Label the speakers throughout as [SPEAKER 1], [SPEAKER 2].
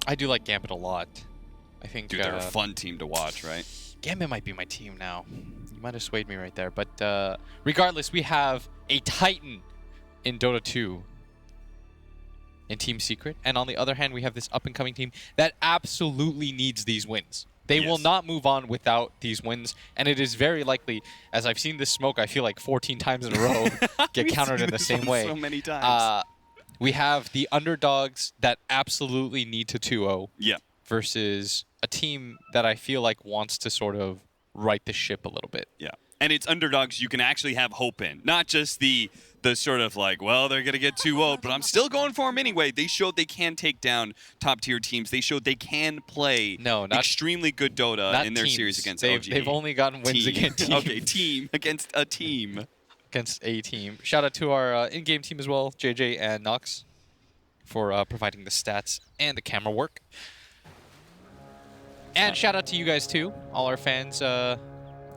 [SPEAKER 1] I do like Gambit a lot. I think
[SPEAKER 2] Dude, they're a fun team to watch, right?
[SPEAKER 1] Gambit might be my team now. You might have swayed me right there. But regardless, we have a Titan in Dota 2 in Team Secret. And on the other hand, we have this up-and-coming team that absolutely needs these wins. They will not move on without these wins. And it is very likely, as I've seen this smoke, I feel like 14 times in a row, get countered in the same way.
[SPEAKER 2] So many times.
[SPEAKER 1] We have the underdogs that absolutely need to 2-0 versus a team that I feel like wants to sort of right the ship a little bit.
[SPEAKER 2] Yeah. And it's underdogs you can actually have hope in. Not just the sort of like, well, they're going to get 2-0, but I'm still going for them anyway. They showed they can take down top-tier teams. They showed they can play extremely good Dota in their series against LG.
[SPEAKER 1] They've only gotten wins against team.
[SPEAKER 2] Okay, team against a team.
[SPEAKER 1] Against a team. Shout out to our in-game team as well, JJ and Nox, for providing the stats and the camera work. And shout out to you guys too, all our fans,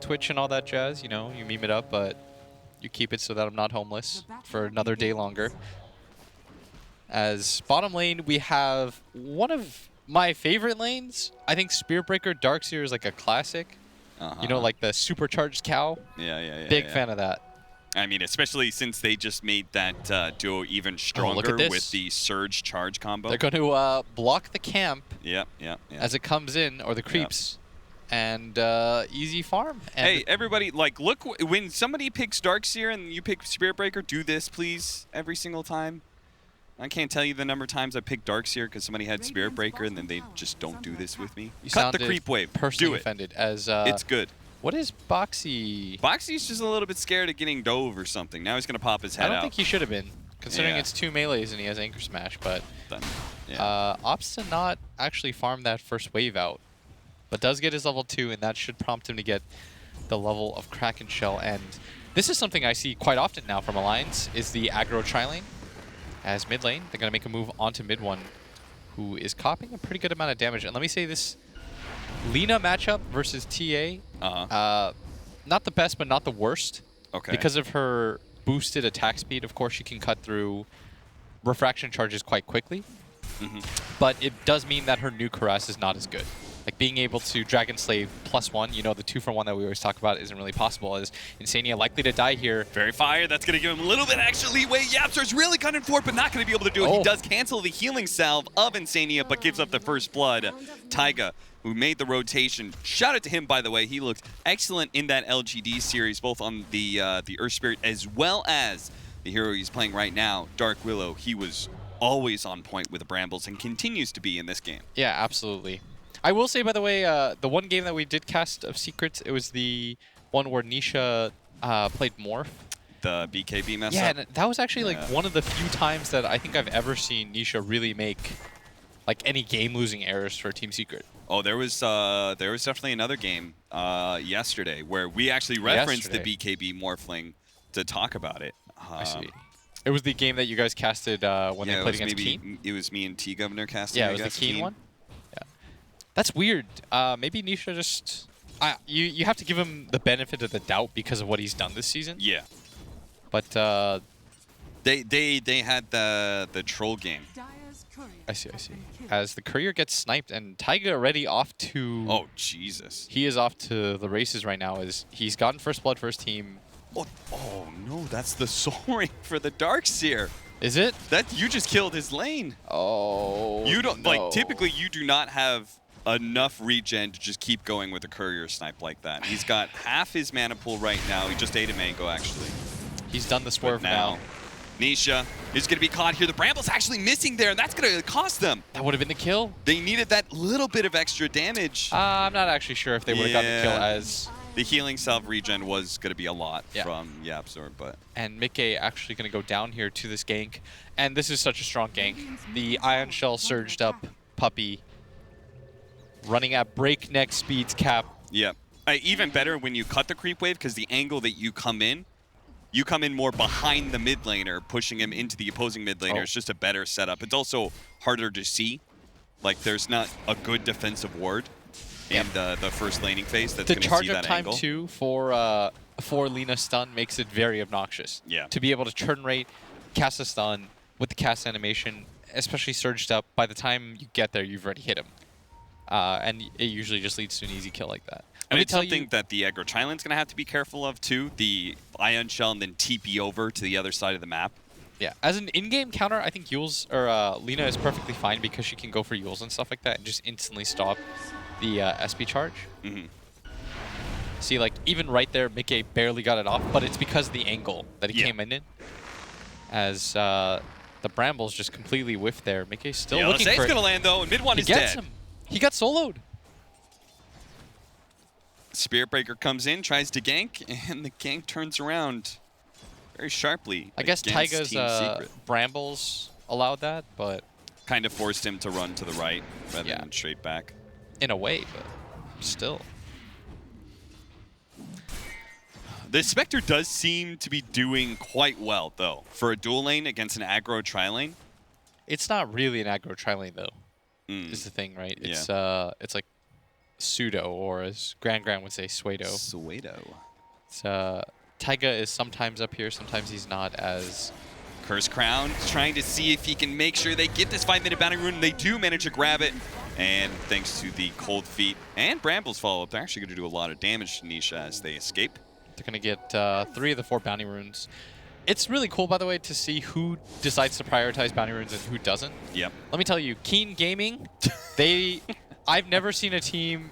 [SPEAKER 1] Twitch and all that jazz. You know, you meme it up, but you keep it so that I'm not homeless for another day longer. As bottom lane, we have one of my favorite lanes. I think Spearbreaker Darkseer is like a classic. You know, like the supercharged cow.
[SPEAKER 2] Yeah.
[SPEAKER 1] Big fan of that.
[SPEAKER 2] I mean, especially since they just made that duo even stronger with the Surge Charge combo.
[SPEAKER 1] They're going to block the camp
[SPEAKER 2] as
[SPEAKER 1] it comes in, or the creeps, and easy farm. And
[SPEAKER 2] hey, everybody, like, look, when somebody picks Darkseer and you pick Spearbreaker, do this, please, every single time. I can't tell you the number of times I picked Darkseer because somebody had Spearbreaker and then they just don't do this with me.
[SPEAKER 1] You
[SPEAKER 2] Cut the creep wave.
[SPEAKER 1] Personally
[SPEAKER 2] do it.
[SPEAKER 1] offended as
[SPEAKER 2] it's good.
[SPEAKER 1] What is Boxy?
[SPEAKER 2] Boxy's just a little bit scared of getting dove or something. Now he's going to pop his head out.
[SPEAKER 1] I don't think he should have been, considering it's 2 melees and he has Anchor Smash, but opts to not actually farm that first wave out, but does get his level 2, and that should prompt him to get the level of Kraken Shell. And this is something I see quite often now from Alliance, is the aggro tri-lane. As mid lane, they're going to make a move onto mid one, who is copping a pretty good amount of damage. And let me say this, Lina matchup versus TA, not the best, but not the worst.
[SPEAKER 2] Okay.
[SPEAKER 1] Because of her boosted attack speed, of course, she can cut through refraction charges quite quickly. But it does mean that her new Cuirass is not as good. Like being able to Dragon Slave +1, you know, the 2-for-1 that we always talk about isn't really possible. As Insania likely to die here.
[SPEAKER 2] Very fire. That's going to give him a little bit extra leeway. Yapster's really gunning for it, but not going to be able to do it. He does cancel the healing salve of Insania, but gives up the first blood. Taiga, who made the rotation. Shout out to him, by the way. He looked excellent in that LGD series, both on the Earth Spirit as well as the hero he's playing right now, Dark Willow. He was always on point with the Brambles and continues to be in this game.
[SPEAKER 1] Yeah, absolutely. I will say, by the way, the one game that we did cast of Secrets, it was the one where Nisha played Morph.
[SPEAKER 2] The BKB mess up?
[SPEAKER 1] Yeah, and that was actually like one of the few times that I think I've ever seen Nisha really make like any game-losing errors for Team Secret.
[SPEAKER 2] Oh, there was definitely another game yesterday where we actually referenced the BKB Morphling to talk about it.
[SPEAKER 1] I see. It was the game that you guys casted when they played against Keen?
[SPEAKER 2] It was me and T-Governor casting
[SPEAKER 1] it was the Keen one? That's weird. Maybe Nisha just... you have to give him the benefit of the doubt because of what he's done this season.
[SPEAKER 2] Yeah.
[SPEAKER 1] But...
[SPEAKER 2] They had the troll game.
[SPEAKER 1] I see. As the courier gets sniped and Taiga already off to...
[SPEAKER 2] Oh, Jesus.
[SPEAKER 1] He is off to the races right now as he's gotten first blood for his team.
[SPEAKER 2] Oh no, that's the soul ring for the Darkseer.
[SPEAKER 1] Is it?
[SPEAKER 2] You just killed his lane.
[SPEAKER 1] Oh,
[SPEAKER 2] you don't like typically you do not have enough regen to just keep going with a courier snipe like that. He's got half his mana pool right now. He just ate a mango actually.
[SPEAKER 1] He's done the swerve now.
[SPEAKER 2] Nisha is going to be caught here. The Bramble's actually missing there, and that's going to cost them.
[SPEAKER 1] That would have been the kill.
[SPEAKER 2] They needed that little bit of extra damage.
[SPEAKER 1] I'm not actually sure if they would have gotten the kill as...
[SPEAKER 2] The healing self regen was going to be a lot from Yapzor, but...
[SPEAKER 1] And Mickey actually going to go down here to this gank. And this is such a strong gank. The Ion Shell surged up puppy running at breakneck speeds cap.
[SPEAKER 2] Yeah. Even better when you cut the creep wave because the angle that you come in more behind the mid laner, pushing him into the opposing mid laner. It's just a better setup. It's also harder to see. Like, there's not a good defensive ward in the first laning phase that's going to see that angle.
[SPEAKER 1] The charge up time, too, for Lina stun makes it very obnoxious.
[SPEAKER 2] Yeah.
[SPEAKER 1] To be able to turn rate, cast a stun with the cast animation, especially surged up, by the time you get there, you've already hit him. And it usually just leads to an easy kill like that.
[SPEAKER 2] And it's something that the aggro Chiland's going to have to be careful of, too. The Ion Shell and then TP over to the other side of the map.
[SPEAKER 1] Yeah, as an in-game counter, I think Yule's, or Lina is perfectly fine because she can go for Yules and stuff like that and just instantly stop the SP charge. See, like, even right there, Mickey barely got it off, but it's because of the angle that he came in. As the Brambles just completely whiffed there. Mickey's still looking for it.
[SPEAKER 2] He's going to land, though, and mid-one is dead.
[SPEAKER 1] He got soloed.
[SPEAKER 2] Spirit Breaker comes in, tries to gank, and the gank turns around very sharply.
[SPEAKER 1] I guess Taiga's Brambles allowed that, but...
[SPEAKER 2] kind of forced him to run to the right rather than straight back.
[SPEAKER 1] In a way, but still.
[SPEAKER 2] The Spectre does seem to be doing quite well, though, for a dual lane against an aggro tri-lane.
[SPEAKER 1] It's not really an aggro tri-lane, though, is the thing, right? It's like pseudo, or as Grand would say, pseudo. It's, Taiga is sometimes up here, sometimes he's not as...
[SPEAKER 2] Curse Crown trying to see if he can make sure they get this 5-minute bounty rune. They do manage to grab it. And thanks to the Cold Feet and Brambles follow-up, they're actually going to do a lot of damage to Nisha as they escape.
[SPEAKER 1] They're going to get 3 of the 4 bounty runes. It's really cool, by the way, to see who decides to prioritize bounty runes and who doesn't.
[SPEAKER 2] Yep.
[SPEAKER 1] Let me tell you, Keen Gaming, I've never seen a team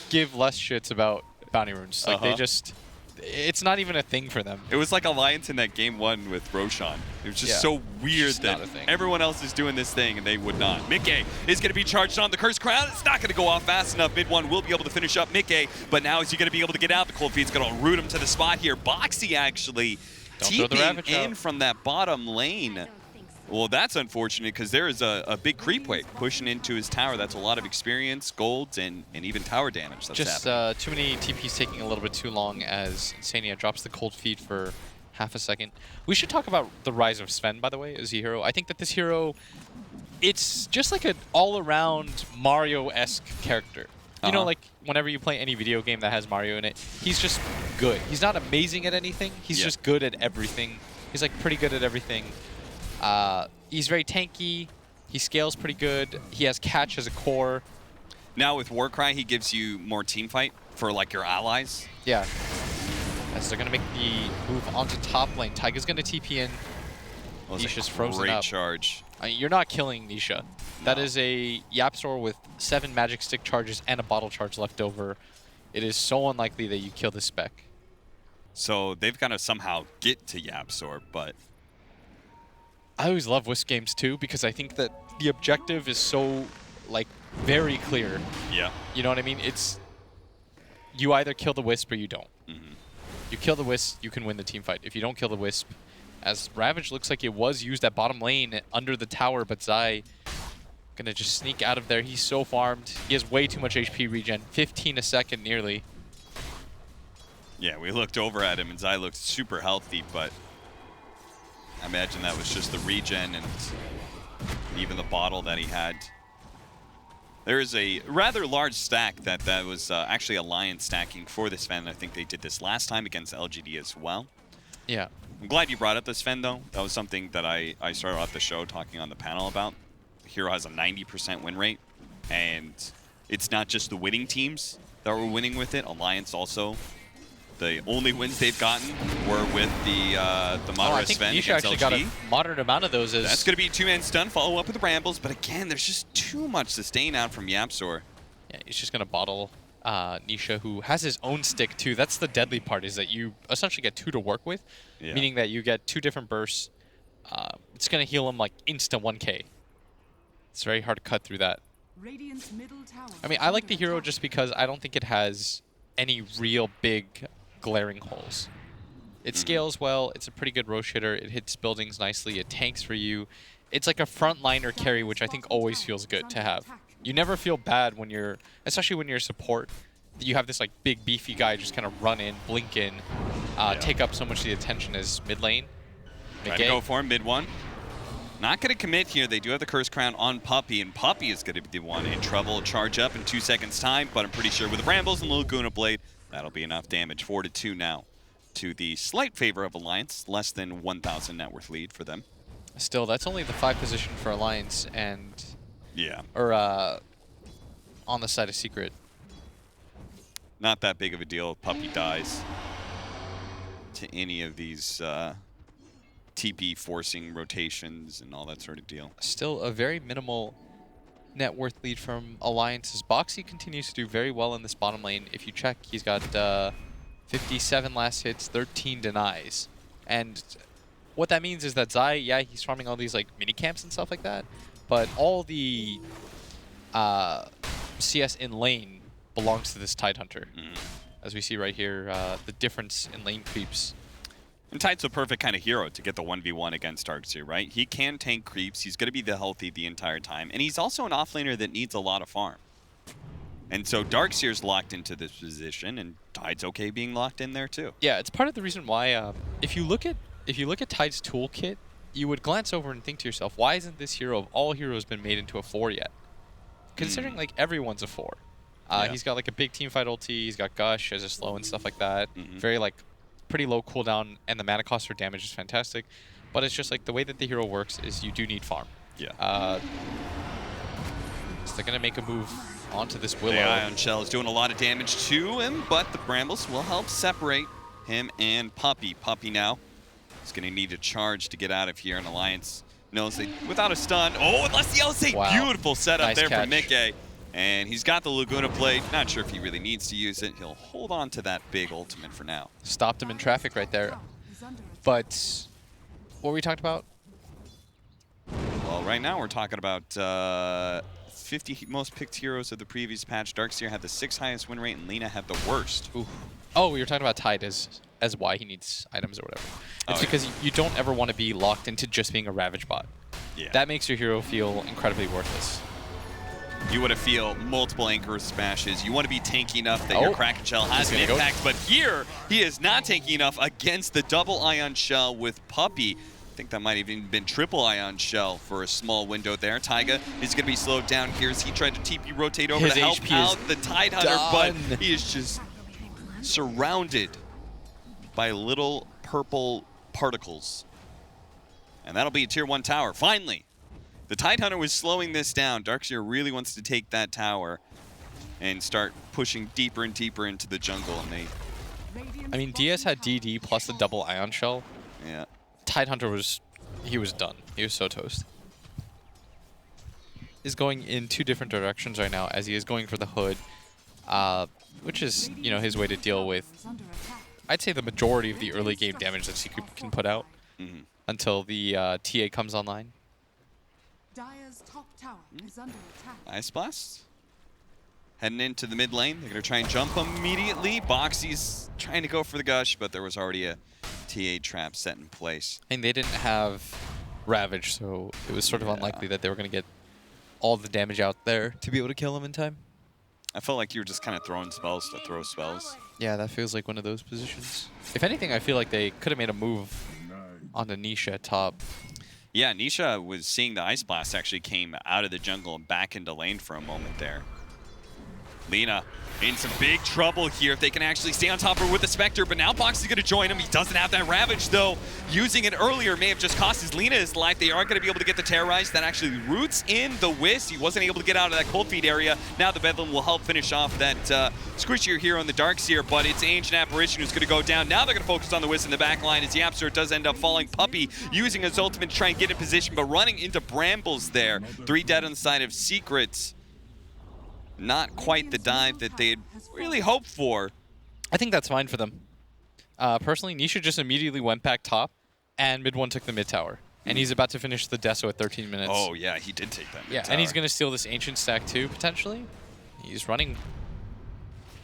[SPEAKER 1] give less shits about bounty runes. Like, they just... It's not even a thing for them.
[SPEAKER 2] It was like Alliance in that game 1 with Roshan. It was just so weird that everyone else is doing this thing and they would not. Mickey is going to be charged on the Curse Crown. It's not going to go off fast enough. Mid-1 will be able to finish up Mickey, but now is he going to be able to get out? The Cold Feet's going to root him to the spot here. Boxy actually TPing in from that bottom lane. Well, that's unfortunate because there is a big creep wave pushing into his tower. That's a lot of experience, golds, and even tower damage that's happening.
[SPEAKER 1] Too many TPs taking a little bit too long as Insania drops the Cold Feet for half a second. We should talk about the rise of Sven, by the way, as a hero. I think that this hero, it's just like an all-around Mario-esque character. You know, like, whenever you play any video game that has Mario in it, he's just good. He's not amazing at anything. He's just good at everything. He's, like, pretty good at everything. He's very tanky. He scales pretty good. He has catch as a core.
[SPEAKER 2] Now with Warcry, he gives you more team fight for like your allies.
[SPEAKER 1] Yeah. As they're gonna make the move onto top lane. Taiga's gonna TP in. Nisha's frozen up.
[SPEAKER 2] Great charge.
[SPEAKER 1] You're not killing Nisha. That is a Yapstor with 7 magic stick charges and a bottle charge left over. It is so unlikely that you kill the spec.
[SPEAKER 2] So they've got to somehow get to Yapstor, but
[SPEAKER 1] I always love Wisp games too because I think that the objective is so, like, very clear.
[SPEAKER 2] Yeah.
[SPEAKER 1] You know what I mean? It's you either kill the Wisp or you don't. You kill the Wisp, you can win the team fight. If you don't kill the Wisp, as Ravage looks like it was used at bottom lane under the tower, but Zai gonna just sneak out of there. He's so farmed. He has way too much HP regen. 15 a second nearly.
[SPEAKER 2] Yeah, we looked over at him and Zai looked super healthy, but I imagine that was just the regen and even the bottle that he had. There is a rather large stack that was actually Alliance stacking for this Sven. I think they did this last time against LGD as well.
[SPEAKER 1] Yeah.
[SPEAKER 2] I'm glad you brought up this Sven, though. That was something that I started off the show talking on the panel about. The hero has a 90% win rate, and it's not just the winning teams that were winning with it. Alliance also. The only wins they've gotten were with the Madara Sven against LGD.
[SPEAKER 1] Actually got a moderate amount of those.
[SPEAKER 2] That's going to be a 2-man stun, follow up with the Brambles, but again, there's just too much sustain out from Yapstor.
[SPEAKER 1] Yeah, he's just going to bottle Nisha, who has his own stick too. That's the deadly part, is that you essentially get 2 to work with, meaning that you get 2 different bursts. It's going to heal him like insta 1k. It's very hard to cut through that. I mean, I like the hero just because I don't think it has any real big glaring holes. It scales well. It's a pretty good Roche hitter. It hits buildings nicely. It tanks for you. It's like a frontliner carry, which I think always feels good to have. You never feel bad when you're, especially when you're a support, that you have this like big beefy guy just kind of run in, blink in, take up so much of the attention as mid lane.
[SPEAKER 2] Trying to go for him, mid-1. Not going to commit here. They do have the Curse Crown on Puppey, and Puppey is going to be the one in trouble. Charge up in 2 seconds time, but I'm pretty sure with the Brambles and Laguna Blade, that'll be enough damage. 4-2 now to the slight favor of Alliance. Less than 1,000 net worth lead for them.
[SPEAKER 1] Still, that's only the 5 position for Alliance and...
[SPEAKER 2] Yeah.
[SPEAKER 1] Or, on the side of Secret.
[SPEAKER 2] Not that big of a deal if Puppey dies to any of these TP forcing rotations and all that sort of deal.
[SPEAKER 1] Still a very minimal net worth lead from Alliance's. Boxy continues to do very well in this bottom lane. If you check, he's got 57 last hits, 13 denies. And what that means is that Zai, yeah, he's farming all these like mini camps and stuff like that, but all the CS in lane belongs to this Tidehunter. As we see right here, the difference in lane creeps.
[SPEAKER 2] And Tide's a perfect kind of hero to get the 1v1 against Darkseer, right? He can tank creeps, he's going to be the healthy the entire time, and he's also an offlaner that needs a lot of farm. And so Darkseer's locked into this position, and Tide's okay being locked in there too.
[SPEAKER 1] Yeah, it's part of the reason why, if you look at Tide's toolkit, you would glance over and think to yourself, why isn't this hero of all heroes been made into a 4 yet? Considering like everyone's a 4. He's got like a big teamfight ulti, he's got Gush as a slow and stuff like that. Very like pretty low cooldown, and the mana cost for damage is fantastic. But it's just like the way that the hero works is you do need farm.
[SPEAKER 2] Yeah.
[SPEAKER 1] So they're gonna make a move onto this Willow.
[SPEAKER 2] The Ion Shell is doing a lot of damage to him, but the Brambles will help separate him and Puppey. Puppey now is gonna need a charge to get out of here, and Alliance knows they without a stun. Oh, unless the LSA,
[SPEAKER 1] wow.
[SPEAKER 2] Beautiful setup
[SPEAKER 1] Nice
[SPEAKER 2] there
[SPEAKER 1] catch.
[SPEAKER 2] from Mickey. And he's got the Laguna plate. Not sure if he really needs to use it. He'll hold on to that big ultimate for now.
[SPEAKER 1] Stopped him in traffic right there. But what were we talking about?
[SPEAKER 2] Well, right now we're talking about 50 most picked heroes of the previous patch. Darkseer had the 6th highest win rate, and Lina had the worst.
[SPEAKER 1] Ooh. Oh, we were talking about Tide as why he needs items or whatever. It's because you don't ever want to be locked into just being a Ravage bot.
[SPEAKER 2] Yeah.
[SPEAKER 1] That makes your hero feel incredibly worthless.
[SPEAKER 2] You want to feel multiple anchor smashes. You want to be tanky enough that your Kraken Shell has an impact. But here, he is not tanky enough against the double Ion Shell with Puppey. I think that might have even been triple Ion Shell for a small window there. Taiga is going to be slowed down here as he tried to TP rotate over to help out the Tidehunter, but he is just surrounded by little purple particles. And that'll be a tier 1 tower, finally. The Tidehunter was slowing this down. Darkseer really wants to take that tower and start pushing deeper and deeper into the jungle. And
[SPEAKER 1] I mean, DS had DD plus the double Ion Shell.
[SPEAKER 2] Yeah.
[SPEAKER 1] Tidehunter was done. He was so toast. Is going in 2 different directions right now as he is going for the hood, which is, you know, his way to deal with, I'd say, the majority of the early game damage that Secret can put out until the TA comes online.
[SPEAKER 3] Dire's top tower is under attack.
[SPEAKER 2] Ice Blast. Heading into the mid lane. They're going to try and jump immediately. Boxy's trying to go for the Gush, but there was already a TA trap set in place.
[SPEAKER 1] And they didn't have Ravage, so it was sort of unlikely that they were going to get all the damage out there to be able to kill him in time.
[SPEAKER 2] I felt like you were just kind of throwing spells to throw spells.
[SPEAKER 1] Yeah, that feels like one of those positions. If anything, I feel like they could have made a move on the Nisha at top.
[SPEAKER 2] Yeah, Nisha was seeing the Ice Blast actually came out of the jungle and back into lane for a moment there. Lina in some big trouble here if they can actually stay on top of her with the Spectre, but now Box is going to join him. He doesn't have that Ravage, though. Using it earlier may have just cost his Lina his life. They aren't going to be able to get the Terrorize. That actually roots in the Wisp. He wasn't able to get out of that Cold Feet area. Now the Bedlam will help finish off that squishier hero in the Darkseer, but it's Ancient Apparition who's going to go down. Now they're going to focus on the Wisp in the back line as Yapster does end up falling. Puppey using his ultimate to try and get in position, but running into Brambles there. 3 dead on the side of Secrets. Not quite the dive that they had really hoped for.
[SPEAKER 1] I think that's fine for them. Personally, Nisha just immediately went back top, and mid 1 took the mid tower. And he's about to finish the Deso at 13 minutes.
[SPEAKER 2] Oh, yeah, he did take that mid
[SPEAKER 1] Yeah,
[SPEAKER 2] tower.
[SPEAKER 1] and he's going to steal this Ancient stack too, potentially. He's running.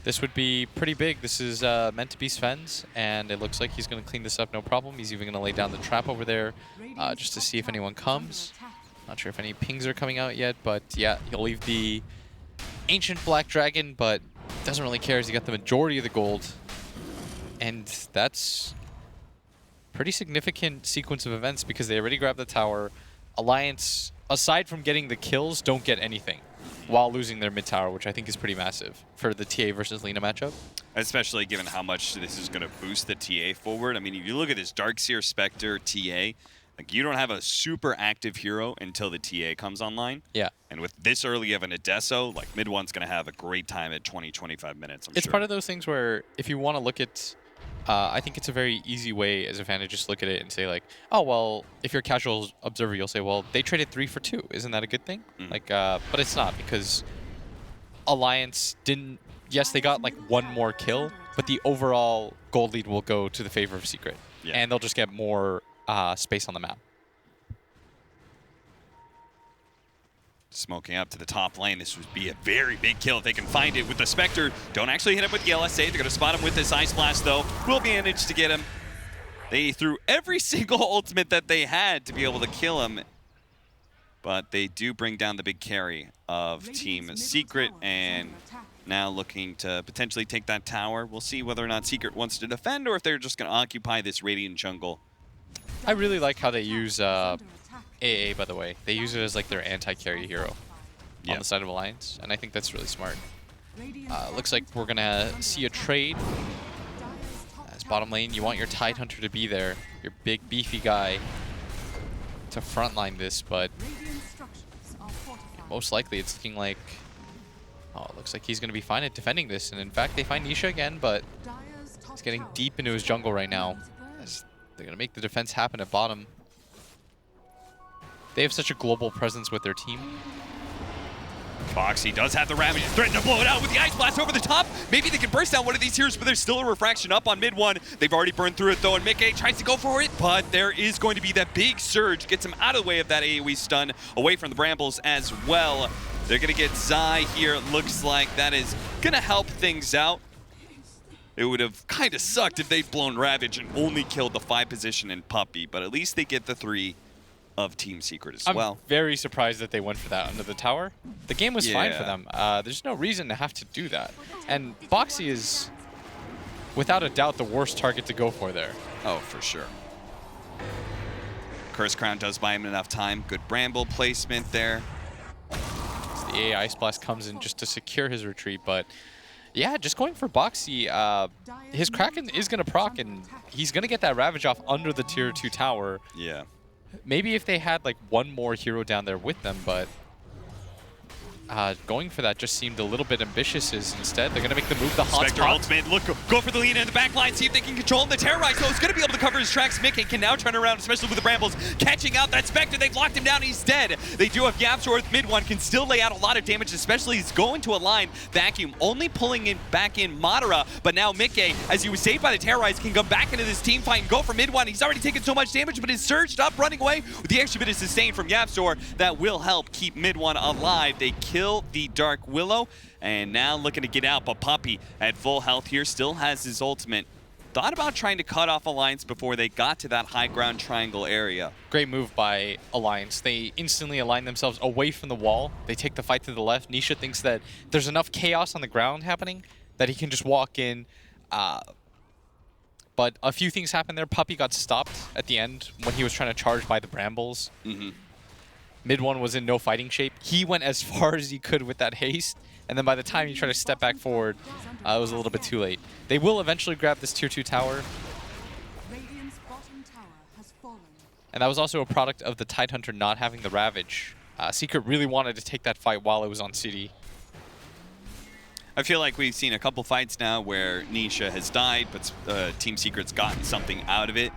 [SPEAKER 1] This would be pretty big. This is meant to be Sven's, and it looks like he's going to clean this up no problem. He's even going to lay down the trap over there just to see if anyone comes. Not sure if any pings are coming out yet, but yeah, he'll leave the Ancient Black Dragon, but doesn't really care as he got the majority of the gold. And that's pretty significant sequence of events because they already grabbed the tower. Alliance, aside from getting the kills, don't get anything while losing their mid tower, which I think is pretty massive for the TA versus Lina matchup.
[SPEAKER 2] Especially given how much this is going to boost the TA forward. I mean, if you look at this Darkseer Spectre TA, Like, you don't have a super active hero until the TA comes online.
[SPEAKER 1] Yeah.
[SPEAKER 2] And with this early of an Adesso, like, mid one's going to have a great time at 20, 25 minutes, I'm
[SPEAKER 1] It's
[SPEAKER 2] sure.
[SPEAKER 1] part of those things where if you want to look at, I think it's a very easy way as a fan to just look at it and say like, oh, well, if you're a casual observer, you'll say, well, they traded 3 for 2. Isn't that a good thing? Like, but it's not, because Alliance didn't, yes, they got like 1 more kill, but the overall gold lead will go to the favor of Secret.
[SPEAKER 2] Yeah.
[SPEAKER 1] And they'll just get more space on the map.
[SPEAKER 2] Smoking up to the top lane. This would be a very big kill if they can find it with the Spectre. Don't actually hit him with the LSA. They're going to spot him with this Ice Blast, though. Will manage to get him. They threw every single ultimate that they had to be able to kill him. But they do bring down the big carry of Team Secret, and now looking to potentially take that tower. We'll see whether or not Secret wants to defend or if they're just going to occupy this Radiant jungle.
[SPEAKER 1] I really like how they use AA, by the way. They use it as like their anti-carry hero on the side of Alliance, and I think that's really smart. Looks like we're going to see a trade. As bottom lane, you want your Tidehunter to be there, your big beefy guy to frontline this, but most likely it's looking like, oh, it looks like he's going to be fine at defending this, and in fact they find Nisha again, but he's getting deep into his jungle right now. As they're going to make the defense happen at bottom. They have such a global presence with their team.
[SPEAKER 2] Boxy does have the Ravage, threatening to blow it out with the Ice Blast over the top. Maybe they can burst down one of these heroes, but there's still a refraction up on mid one. They've already burned through it though, and Mickey tries to go for it, but there is going to be that big surge, gets him out of the way of that AoE stun, away from the Brambles as well. They're gonna get Zai here. Looks like that is gonna help things out. It would have kind of sucked if they'd blown Ravage and only killed the 5 position in Puppey, but at least they get the 3 of Team Secret as well.
[SPEAKER 1] I'm very surprised that they went for that under the tower. The game was fine for them. There's no reason to have to do that. And Boxy is, without a doubt, the worst target to go for there.
[SPEAKER 2] Oh, for sure. Curse Crown does buy him enough time. Good Bramble placement there.
[SPEAKER 1] So the AI Ice Blast comes in just to secure his retreat, but yeah, just going for Boxy. His Kraken is going to proc, and he's going to get that Ravage off under the tier 2 tower.
[SPEAKER 2] Yeah.
[SPEAKER 1] Maybe if they had like 1 more hero down there with them, but going for that just seemed a little bit ambitious. Instead, they're going to make the move, the hot
[SPEAKER 2] Spectre ultimate, look, go for the lead in the back line, see if they can control him. The Terrorize, though, is going to be able to cover his tracks. Mickey can now turn around, especially with the Brambles, catching out that Spectre. They've locked him down, he's dead. They do have Yapzor with mid one, can still lay out a lot of damage, especially he's going to a line. Vacuum only pulling in back in Madara, but now Mickey, as he was saved by the Terrorize, can come back into this team fight and go for mid one. He's already taken so much damage, but is surged up, running away with the extra bit of sustain from Yapzor. That will help keep mid one alive. They kill the Dark Willow, and now looking to get out, but Puppey at full health here still has his ultimate. Thought about trying to cut off Alliance before they got to that high ground triangle area.
[SPEAKER 1] Great move by Alliance. They instantly align themselves away from the wall. They take the fight to the left. Nisha thinks that there's enough chaos on the ground happening that he can just walk in. But a few things happened there. Puppey got stopped at the end when he was trying to charge by the Brambles. Mid one was in no fighting shape. He went as far as he could with that haste, and then by the time he tried to step back forward, it was a little bit too late. They will eventually grab this tier 2 tower. And that was also a product of the Tidehunter not having the Ravage. Secret really wanted to take that fight while it was on CD.
[SPEAKER 2] I feel like we've seen a couple fights now where Nisha has died, but Team Secret's gotten something out of it.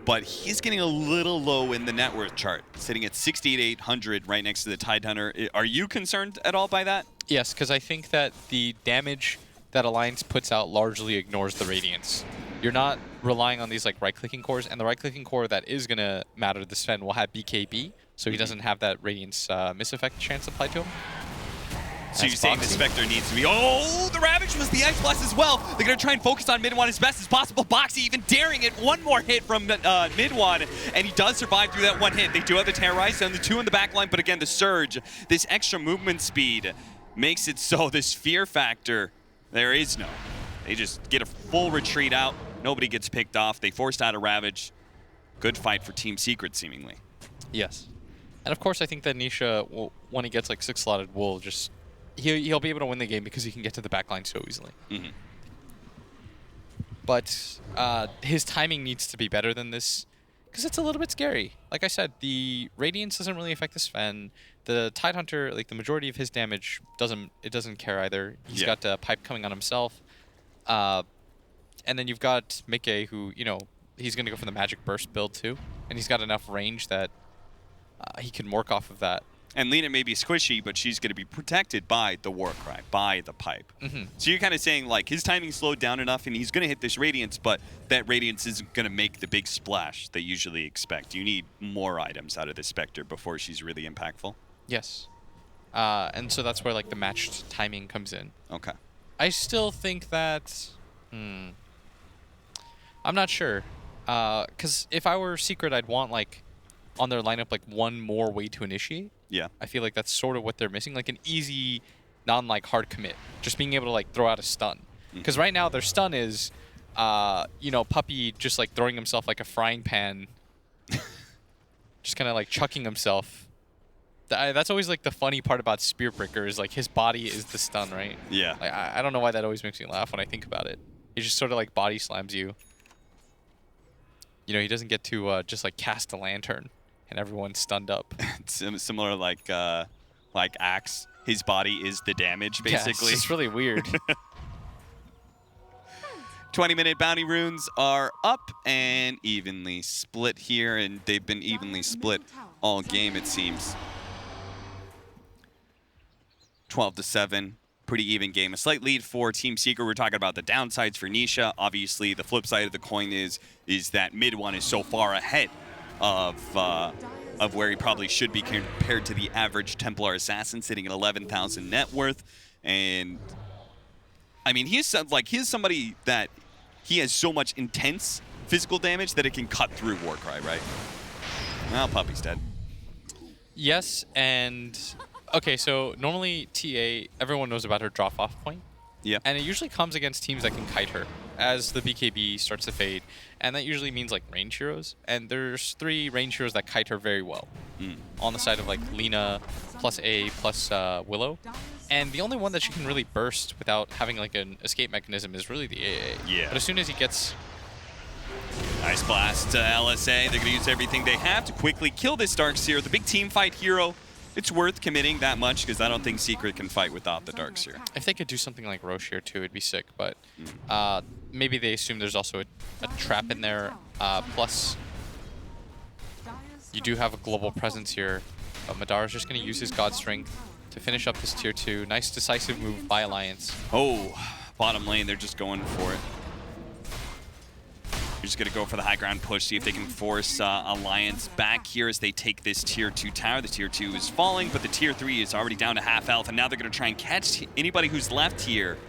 [SPEAKER 2] But he's getting a little low in the net worth chart, sitting at 6,800 right next to the Tidehunter. Are you concerned at all by that?
[SPEAKER 1] Yes, because I think that the damage that Alliance puts out largely ignores the Radiance. You're not relying on these like right-clicking cores, and the right-clicking core that is going to matter to Sven will have BKB, so he doesn't have that Radiance miss effect chance applied to him.
[SPEAKER 2] So you're saying the Spectre needs to be... Oh, the Ravage was the Ice Blast as well. They're going to try and focus on mid one as best as possible. Boxy even daring it. 1 more hit from mid one, and he does survive through that 1 hit. They do have the Terrorize and the 2 in the back line, but again, the Surge, this extra movement speed makes it so this fear factor, there is no. They just get a full retreat out. Nobody gets picked off. They forced out a Ravage. Good fight for Team Secret, seemingly.
[SPEAKER 1] Yes. And of course, I think that Nisha, when he gets like 6 slotted, will just... He'll be able to win the game because he can get to the backline so easily. But his timing needs to be better than this, Because it's a little bit scary. Like I said, the Radiance doesn't really affect the Sven. The Tidehunter, like the majority of his damage, doesn't care either. He's got a pipe coming on himself. And then you've got Mickey, who, you know, he's going to go for the Magic Burst build too. And he's got enough range that he can work off of that.
[SPEAKER 2] And Lina may be squishy, but she's going to be protected by the Warcry, by the pipe. So you're kind of saying, like, his timing slowed down enough, and he's going to hit this Radiance, but that Radiance isn't going to make the big splash they usually expect. You need more items out of this Spectre before she's really impactful.
[SPEAKER 1] Yes. And so that's where, like, the matched timing comes in.
[SPEAKER 2] Okay.
[SPEAKER 1] I still think that... I'm not sure. Because if I were Secret, I'd want, like, on their lineup, like, one more way to initiate.
[SPEAKER 2] Yeah.
[SPEAKER 1] I feel like that's sort of what they're missing. Like, an easy, non-like, hard commit. Just being able to, like, throw out a stun. Because right now, their stun is, you know, Puppy just, like, throwing himself like a frying pan. Just kind of, like, chucking himself. That's always, like, the funny part about Spearbreaker is, like, his body is the stun, right?
[SPEAKER 2] Yeah.
[SPEAKER 1] Like, I don't know why that always makes me laugh when I think about it. He just sort of, like, body slams you. You know, he doesn't get to just, like, cast a lantern and everyone's stunned up.
[SPEAKER 2] It's similar like Axe. His body is the damage, basically.
[SPEAKER 1] Yeah, it's really weird.
[SPEAKER 2] 20-minute bounty runes are up and evenly split here, and they've been evenly split all game, it seems. 12-7. Pretty even game. A slight lead for Team Secret. We're talking about the downsides for Nisha. Obviously, the flip side of the coin is that mid one is so far ahead of where he probably should be compared to the average Templar assassin, sitting at 11,000 net worth. And I mean, he's somebody that he has so much intense physical damage that it can cut through Warcry, right? Well, Puppy's dead.
[SPEAKER 1] Yes, and okay, so normally TA, everyone knows about her drop-off point.
[SPEAKER 2] Yeah.
[SPEAKER 1] And it usually comes against teams that can kite her as the BKB starts to fade. And that usually means, like, range heroes. And there's 3 range heroes that kite her very well. On the side of, like, Lina, plus A, plus Willow. And the only one that she can really burst without having, like, an escape mechanism is really the AA.
[SPEAKER 2] Yeah.
[SPEAKER 1] But as soon as he gets...
[SPEAKER 2] Nice blast to LSA. They're going to use everything they have to quickly kill this Darkseer. The big team fight hero. It's worth committing that much because I don't think Secret can fight without the Darkseer.
[SPEAKER 1] If they could do something like Roche here too, it'd be sick. But maybe they assume there's also a trap in there. Plus, you do have a global presence here. Madara's just going to use his God Strength to finish up this tier 2. Nice decisive move by Alliance.
[SPEAKER 2] Oh, bottom lane, they're just going for it. They're just going to go for the high ground push, see if they can force Alliance back here as they take this tier 2 tower. The tier 2 is falling, but the tier 3 is already down to half health, and now they're going to try and catch anybody who's left here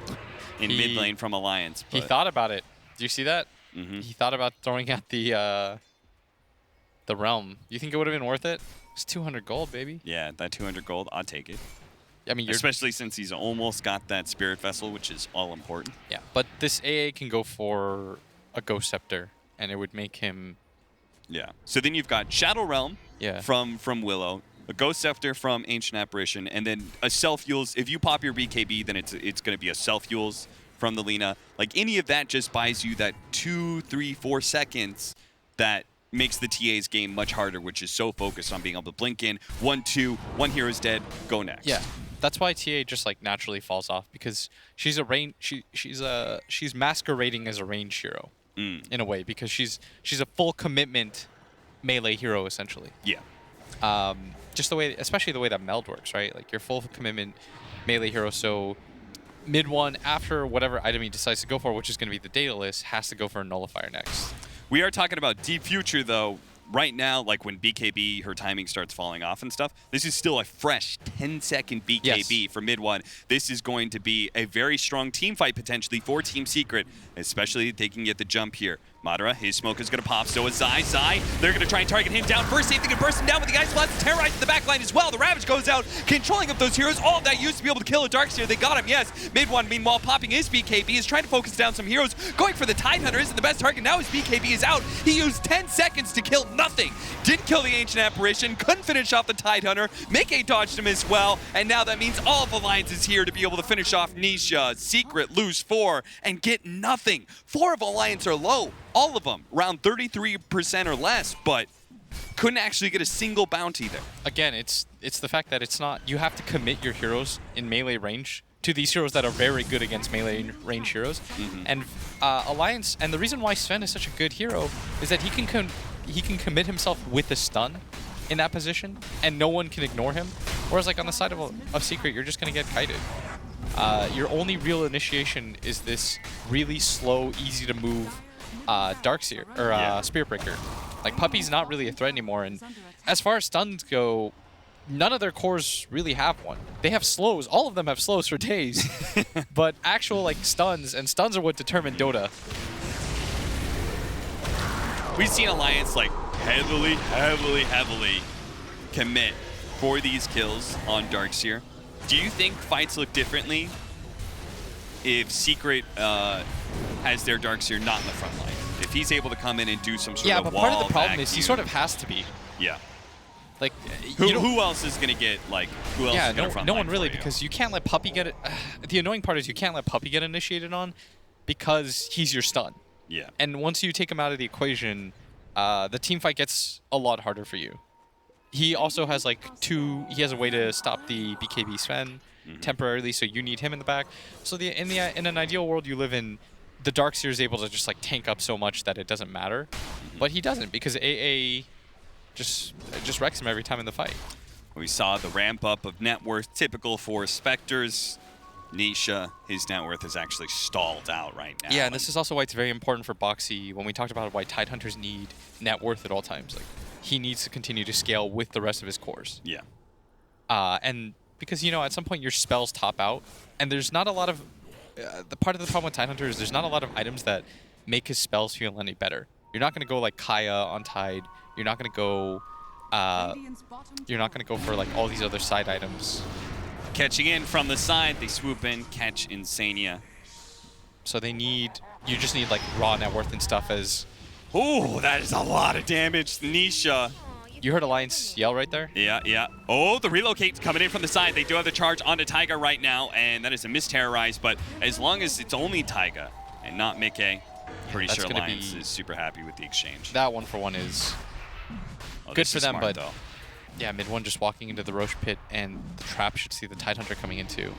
[SPEAKER 2] in mid lane from Alliance.
[SPEAKER 1] He thought about it. Do you see that? He thought about throwing out the Realm. You think it would have been worth it? It's 200 gold, baby.
[SPEAKER 2] Yeah, that 200 gold, I'll take it.
[SPEAKER 1] I mean,
[SPEAKER 2] especially since he's almost got that Spirit Vessel, which is all important.
[SPEAKER 1] Yeah, but this AA can go for a Ghost Scepter, and it would make him...
[SPEAKER 2] Yeah. So then you've got Shadow Realm from Willow, a Ghost Scepter from Ancient Apparition, and then a Self-Fuels. If you pop your BKB, then it's going to be a Self-Fuels from the Lina. Like, any of that just buys you that 2, 3, 4 seconds that makes the TA's game much harder, which is so focused on being able to blink in 1, 2, 1 hero's dead, go next.
[SPEAKER 1] Yeah. That's why TA just, like, naturally falls off, because she's a range she's masquerading as a range hero in a way, because she's a full commitment melee hero essentially.
[SPEAKER 2] Yeah.
[SPEAKER 1] Just the way, especially the way that meld works, right? Like, you're full commitment melee hero, so mid one, after whatever item he decides to go for, which is going to be the data list, has to go for a nullifier next.
[SPEAKER 2] We are talking about deep future, though. Right now, like when BKB, her timing starts falling off and stuff, this is still a fresh 10-second BKB for mid one. This is going to be a very strong team fight potentially for Team Secret, especially if they can get the jump here. Madara, his smoke is going to pop, so is Zai. They're going to try and target him down first, see if they can burst him down with the Ice Blast, terrorizing the back line as well. The Ravage goes out, controlling up those heroes. All of that used to be able to kill a Darkseer. They got him, yes. Mid one, meanwhile, popping his BKB, is trying to focus down some heroes. Going for the Tidehunter isn't the best target. Now his BKB is out. He used 10 seconds to kill nothing. Didn't kill the Ancient Apparition, couldn't finish off the Tidehunter. Mickey dodged him as well, and now that means all of Alliance is here to be able to finish off Nisha. Secret lose 4 and get nothing. 4 of Alliance are low. all of them, around 33% or less, but couldn't actually get a single bounty there.
[SPEAKER 1] Again, it's the fact that it's not, you have to commit your heroes in melee range to these heroes that are very good against melee range heroes. And Alliance, and the reason why Sven is such a good hero is that he can commit himself with a stun in that position, and no one can ignore him. Whereas like on the side of Secret, you're just gonna get kited. Your only real initiation is this really slow, easy to move Darkseer or Spirit Breaker. Like Puppy's not really a threat anymore, and as far as stuns go, none of their cores really have one. They have slows. All of them have slows for days, but actual like stuns, and stuns are what determine Dota.
[SPEAKER 2] We've seen Alliance like heavily commit for these kills on Darkseer. Do you think fights look differently if Secret has their Darkseer not in the front line? If he's able to come in and do some sort of wall
[SPEAKER 1] but part of the problem
[SPEAKER 2] back
[SPEAKER 1] is he sort of has to be.
[SPEAKER 2] Yeah.
[SPEAKER 1] Like
[SPEAKER 2] who else is gonna get like who else is gonna front
[SPEAKER 1] no
[SPEAKER 2] line
[SPEAKER 1] one really,
[SPEAKER 2] for you?
[SPEAKER 1] because you can't let Puppy get it. The annoying part is you can't let Puppy get initiated on because he's your stun.
[SPEAKER 2] Yeah.
[SPEAKER 1] And once you take him out of the equation, the team fight gets a lot harder for you. He also has like he has a way to stop the BKB Sven temporarily, so you need him in the back. So in an ideal world you live in, the Darkseer is able to just like tank up so much that it doesn't matter. But he doesn't, because AA just wrecks him every time in the fight.
[SPEAKER 2] We saw the ramp up of net worth typical for Spectres. Nisha, his net worth is actually stalled out right now.
[SPEAKER 1] Yeah, and this is also why it's very important for Boxy when we talked about why Tidehunters need net worth at all times. Like, he needs to continue to scale with the rest of his cores.
[SPEAKER 2] Yeah.
[SPEAKER 1] And because, you know, at some point your spells top out, and there's not a lot of... the part of the problem with Tidehunter is there's not a lot of items that make his spells feel any better. You're not going to go like Kaya on Tide. You're not going to go... you're not going to go for like all these other side items.
[SPEAKER 2] Catching in from the side, they swoop in, catch Insania.
[SPEAKER 1] So they need... You just need like raw net worth and stuff as...
[SPEAKER 2] Ooh, that is a lot of damage. Nisha.
[SPEAKER 1] You heard Alliance yell right there?
[SPEAKER 2] Yeah, yeah. Oh, the relocate's coming in from the side. They do have the charge onto Taiga right now, and that is a misterrorize, but as long as it's only Taiga and not Mickey, pretty sure Alliance is super happy with the exchange.
[SPEAKER 1] That 1-for-1 is good for them, but though. Yeah, mid one just walking into the Roche pit, and the trap should see the Tidehunter coming in too.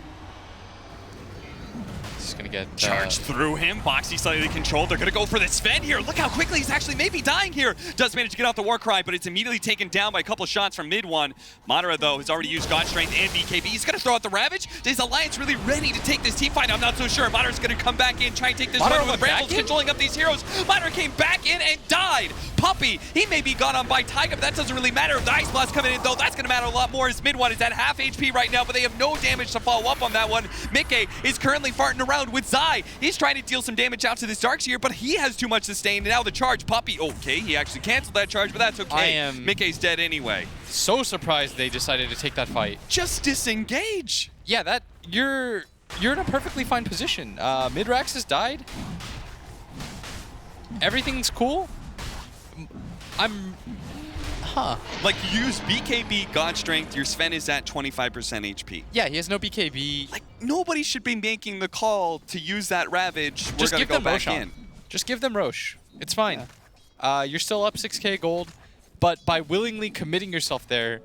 [SPEAKER 1] He's gonna get
[SPEAKER 2] charged through him. Boxy slightly controlled. They're gonna go for the Sven here. Look how quickly he's actually maybe dying here. Does manage to get off the Warcry, but it's immediately taken down by a couple of shots from mid one. Madara though has already used God Strength and BKB. He's gonna throw out the Ravage. Is Alliance really ready to take this team fight? I'm not so sure. Madara's gonna come back in, try and take this one with Brambles controlling up these heroes. Madara came back in and died. Puppy, he may be gone on by Taiga, but that doesn't really matter. The Ice Blast coming in though, that's gonna matter a lot more as mid one is at half HP right now, but they have no damage to follow up on that one. Mickey is currently farting around with Zai. He's trying to deal some damage out to this Darkseer, but he has too much sustain. And now the charge, Puppy, okay, he actually canceled that charge, but that's okay. Mickey's dead anyway.
[SPEAKER 1] So surprised they decided to take that fight.
[SPEAKER 2] Just disengage.
[SPEAKER 1] Yeah, that you're in a perfectly fine position. Midrax has died. Everything's cool.
[SPEAKER 2] Like, you use BKB, God Strength, your Sven is at 25% HP.
[SPEAKER 1] Yeah, he has no BKB.
[SPEAKER 2] Like, nobody should be making the call to use that Ravage. We're gonna go back in.
[SPEAKER 1] Just give them Roche. It's fine. Yeah. You're still up 6k gold, but by willingly committing yourself there,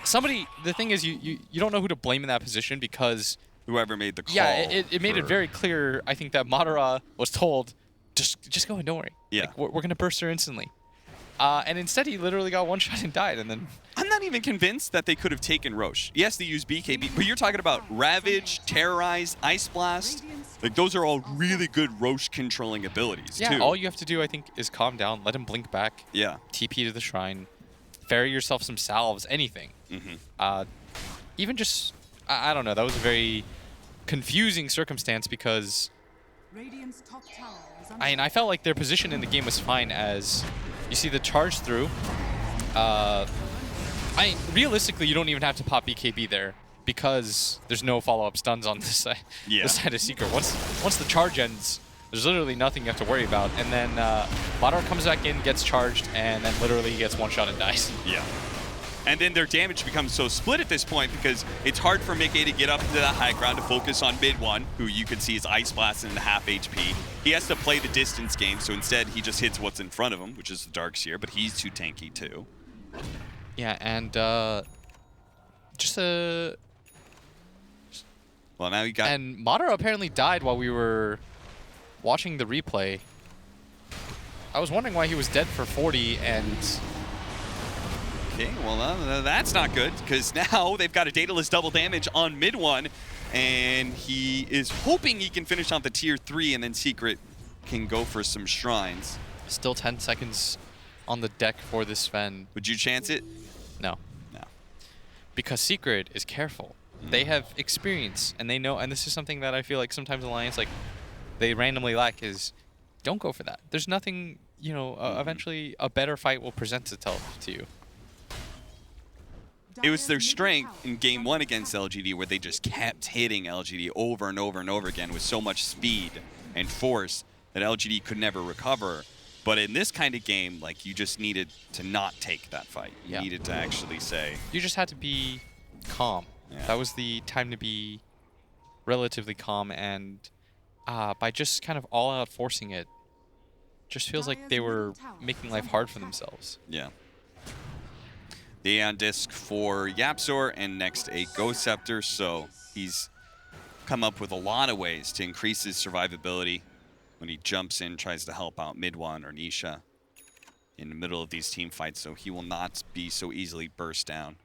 [SPEAKER 1] the thing is you don't know who to blame in that position because...
[SPEAKER 2] Whoever made the call.
[SPEAKER 1] Yeah, it made it very clear, I think, that Madara was told, just go and don't worry.
[SPEAKER 2] Yeah.
[SPEAKER 1] Like, we're going to burst her instantly. And instead, he literally got one shot and died, and then...
[SPEAKER 2] I'm not even convinced that they could have taken Roche. Yes, they used BKB, but you're talking about Ravage, Terrorize, Ice Blast. Like, those are all really good Roche controlling abilities, too.
[SPEAKER 1] Yeah, all you have to do, I think, is calm down, let him blink back.
[SPEAKER 2] Yeah.
[SPEAKER 1] TP to the shrine, ferry yourself some salves, anything. Even just... I don't know, that was a very confusing circumstance because... I felt like their position in the game was fine as... You see the charge through. Realistically, you don't even have to pop BKB there because there's no follow-up stuns on this side, this side of Secret. Once the charge ends, there's literally nothing you have to worry about. And then Madara comes back in, gets charged, and then literally gets one shot and dies.
[SPEAKER 2] Yeah. And then their damage becomes so split at this point because it's hard for Mickey to get up into that high ground to focus on mid one, who you can see is Ice Blast and half HP. He has to play the distance game, so instead he just hits what's in front of him, which is the Darkseer, but he's too tanky too.
[SPEAKER 1] Yeah, and just
[SPEAKER 2] well, now you got...
[SPEAKER 1] And Madara apparently died while we were watching the replay. I was wondering why he was dead for 40 and...
[SPEAKER 2] Okay, well, that's not good, because now they've got a Daedalus double damage on mid one, and he is hoping he can finish off the tier 3, and then Secret can go for some shrines.
[SPEAKER 1] Still 10 seconds on the deck for this Sven.
[SPEAKER 2] Would you chance it?
[SPEAKER 1] No.
[SPEAKER 2] No.
[SPEAKER 1] Because Secret is careful. They have experience, and they know, and this is something that I feel like sometimes Alliance, like, they randomly lack is, don't go for that. There's nothing, you know, eventually a better fight will present itself to you.
[SPEAKER 2] It was their strength in game 1 against LGD where they just kept hitting LGD over and over and over again with so much speed and force that LGD could never recover. But in this kind of game, like, you just needed to not take that fight. You needed to actually say...
[SPEAKER 1] You just had to be calm.
[SPEAKER 2] Yeah.
[SPEAKER 1] That was the time to be relatively calm, and by just kind of all out forcing it, just feels like they were making life hard for themselves.
[SPEAKER 2] Yeah. The Aeon Disc for Yapzor, and next a Ghost Scepter, so he's come up with a lot of ways to increase his survivability when he jumps in, tries to help out Mid-One or Nisha in the middle of these team fights, so he will not be so easily burst down.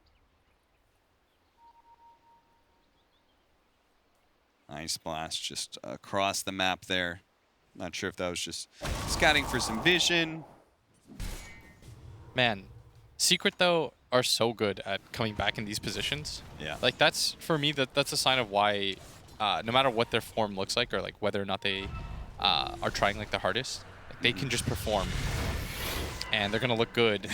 [SPEAKER 2] Ice Blast just across the map there. Not sure if that was just scouting for some vision.
[SPEAKER 1] Man, Secret, though, are so good at coming back in these positions.
[SPEAKER 2] Yeah.
[SPEAKER 1] Like, that's, for me, that's a sign of why, no matter what their form looks like, or, like, whether or not they are trying, like, the hardest, like, they can just perform. And they're going to look good.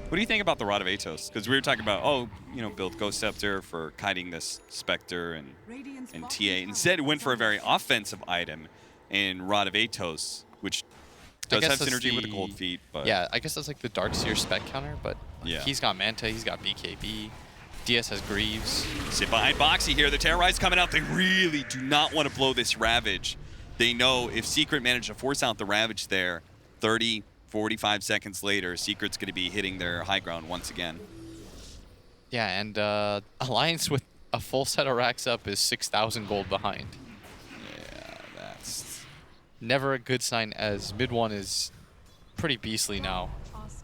[SPEAKER 2] What do you think about the Rod of Atos? Because we were talking about, oh, you know, build Ghost Scepter for kiting this Spectre and TA. Instead, it went for a very offensive item in Rod of Atos, which does have synergy with the Cold Feet. But
[SPEAKER 1] yeah, I guess that's like the Darkseer spec counter, but
[SPEAKER 2] yeah.
[SPEAKER 1] He's got Manta, he's got BKB, DS has Greaves.
[SPEAKER 2] Sit behind Boxy here. The Terrorize coming out. They really do not want to blow this Ravage. They know if Secret managed to force out the Ravage there, 30, 45 seconds later, Secret's going to be hitting their high ground once again.
[SPEAKER 1] Yeah, and Alliance with a full set of racks up is 6,000 gold behind.
[SPEAKER 2] Yeah, that's...
[SPEAKER 1] Never a good sign, as Mid-One is pretty beastly now.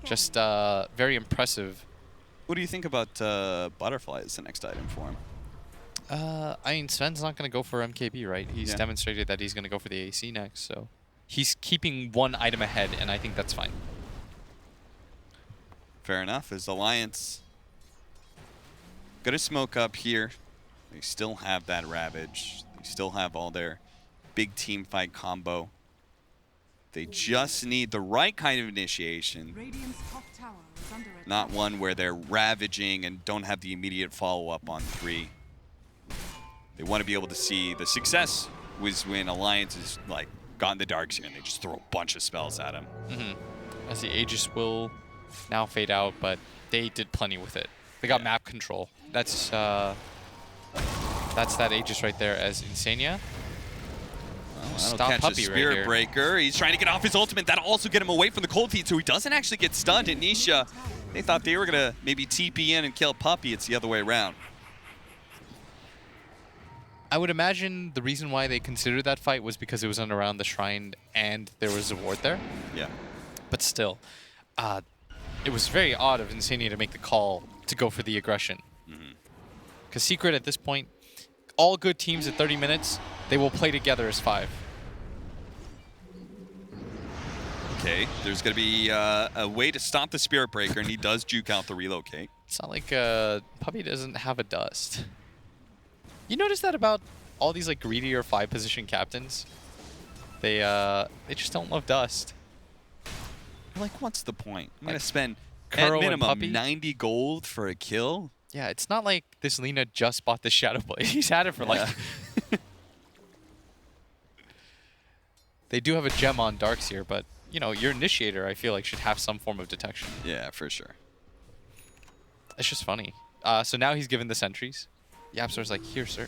[SPEAKER 1] Just very impressive.
[SPEAKER 2] What do you think about Butterfly as the next item for him?
[SPEAKER 1] I mean, Sven's not going to go for MKB, right? He's demonstrated that he's going to go for the AC next, so... He's keeping one item ahead, and I think that's fine.
[SPEAKER 2] Fair enough. As Alliance gonna smoke up here. They still have that Ravage. They still have all their big team fight combo. They just need the right kind of initiation. Not one where they're ravaging and don't have the immediate follow-up on 3. They want to be able to see the success was when Alliance is like gotten the Darkseer and they just throw a bunch of spells at him.
[SPEAKER 1] As the Aegis will now fade out, but they did plenty with it. They got map control. That's that Aegis right there as Insania.
[SPEAKER 2] Well,
[SPEAKER 1] Stop
[SPEAKER 2] catch
[SPEAKER 1] Puppy
[SPEAKER 2] a Spirit
[SPEAKER 1] right
[SPEAKER 2] Breaker. He's trying to get off his ultimate. That'll also get him away from the Cold Feet, so he doesn't actually get stunned. And Nisha, they thought they were going to maybe TP in and kill Puppy. It's the other way around.
[SPEAKER 1] I would imagine the reason why they considered that fight was because it was around the shrine and there was a ward there.
[SPEAKER 2] Yeah.
[SPEAKER 1] But still, it was very odd of Insania to make the call to go for the aggression. Because Secret at this point, all good teams at 30 minutes, they will play together as 5.
[SPEAKER 2] Okay, there's going to be a way to stop the Spirit Breaker, and he does juke out the relocate.
[SPEAKER 1] It's not like Puppy doesn't have a dust. You notice that about all these like greedier 5-position captains? They just don't love dust.
[SPEAKER 2] Like, what's the point? I'm going to spend
[SPEAKER 1] Kuro
[SPEAKER 2] at minimum
[SPEAKER 1] and Puppy?
[SPEAKER 2] 90 gold for a kill?
[SPEAKER 1] Yeah, it's not like this Lina just bought the Shadow Blade. He's had it for like... They do have a gem on Darkseer, but you know, your initiator, I feel like, should have some form of detection.
[SPEAKER 2] Yeah, for sure.
[SPEAKER 1] It's just funny. So now he's given the sentries. YapzOr's like, here, sir.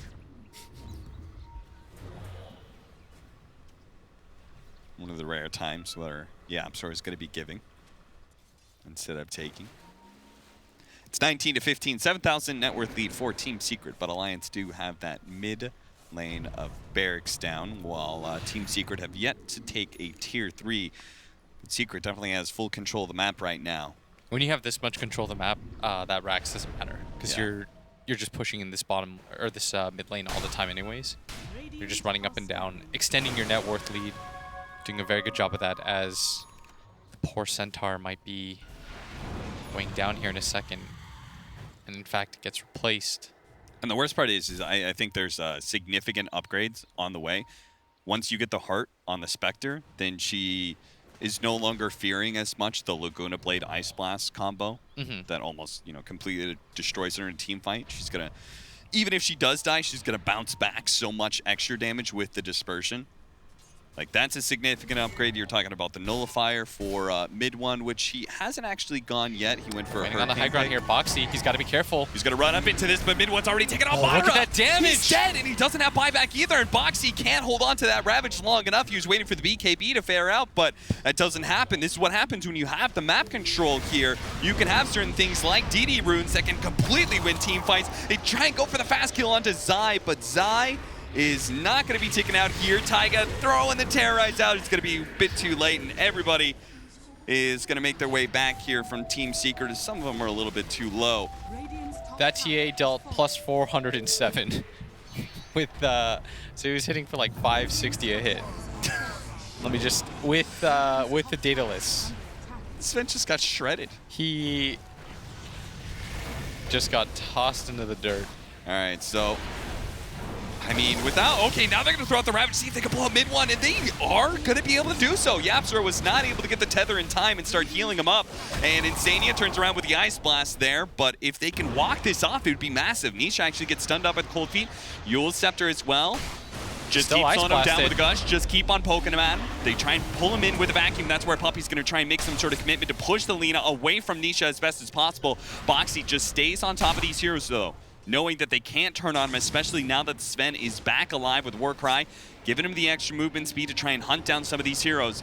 [SPEAKER 2] One of the rare times where YapzOr is going to be giving instead of taking. It's 19 to 15, 7,000 net worth lead for Team Secret, but Alliance do have that mid lane of barracks down, while Team Secret have yet to take a tier 3. But Secret definitely has full control of the map right now.
[SPEAKER 1] When you have this much control of the map, that Rax doesn't matter because you're just pushing in this bottom or this mid lane all the time anyways. You're just running up and down, extending your net worth lead, doing a very good job of that, as the poor Centaur might be going down here in a second, and in fact it gets replaced.
[SPEAKER 2] And the worst part is I think there's significant upgrades on the way. Once you get the heart on the Spectre, then she is no longer fearing as much the Laguna Blade Ice Blast combo that almost, you know, completely destroys her in a team fight. She's gonna, even if she does die, she's gonna bounce back so much extra damage with the dispersion. Like, that's a significant upgrade. You're talking about the Nullifier for mid one, which he hasn't actually gone yet. He went for a
[SPEAKER 1] on the high ground here, Boxy. He's got to be careful.
[SPEAKER 2] He's going to run up into this, but mid one's already taken off.
[SPEAKER 1] Look at that damage!
[SPEAKER 2] He's dead, and he doesn't have buyback either, and Boxy can't hold on to that Ravage long enough. He was waiting for the BKB to fare out, but that doesn't happen. This is what happens when you have the map control here. You can have certain things like DD runes that can completely win team fights. They try and go for the fast kill onto Zai, but Zai is not going to be taken out here. Taiga throwing the Terrorize out. It's going to be a bit too late, and everybody is going to make their way back here from Team Secret, as some of them are a little bit too low.
[SPEAKER 1] That TA dealt plus 407 with, so he was hitting for like 560 a hit. Let me just, with the Daedalus.
[SPEAKER 2] Sven just got shredded.
[SPEAKER 1] He just got tossed into the dirt.
[SPEAKER 2] All right, so I mean, okay, now they're going to throw out the Ravage, see if they can pull up mid one, and they are going to be able to do so. YapzOr was not able to get the tether in time and start healing him up, and Insania turns around with the Ice Blast there, but if they can walk this off, it would be massive. Nisha actually gets stunned up at Cold Feet. Yule's Scepter as well. Just keep slowing him down with a Gush, just keep on poking him at him. They try and pull him in with a vacuum. That's where Puppy's going to try and make some sort of commitment to push the Lina away from Nisha as best as possible. Boxy just stays on top of these heroes, though, knowing that they can't turn on him, especially now that Sven is back alive with Warcry, giving him the extra movement speed to try and hunt down some of these heroes.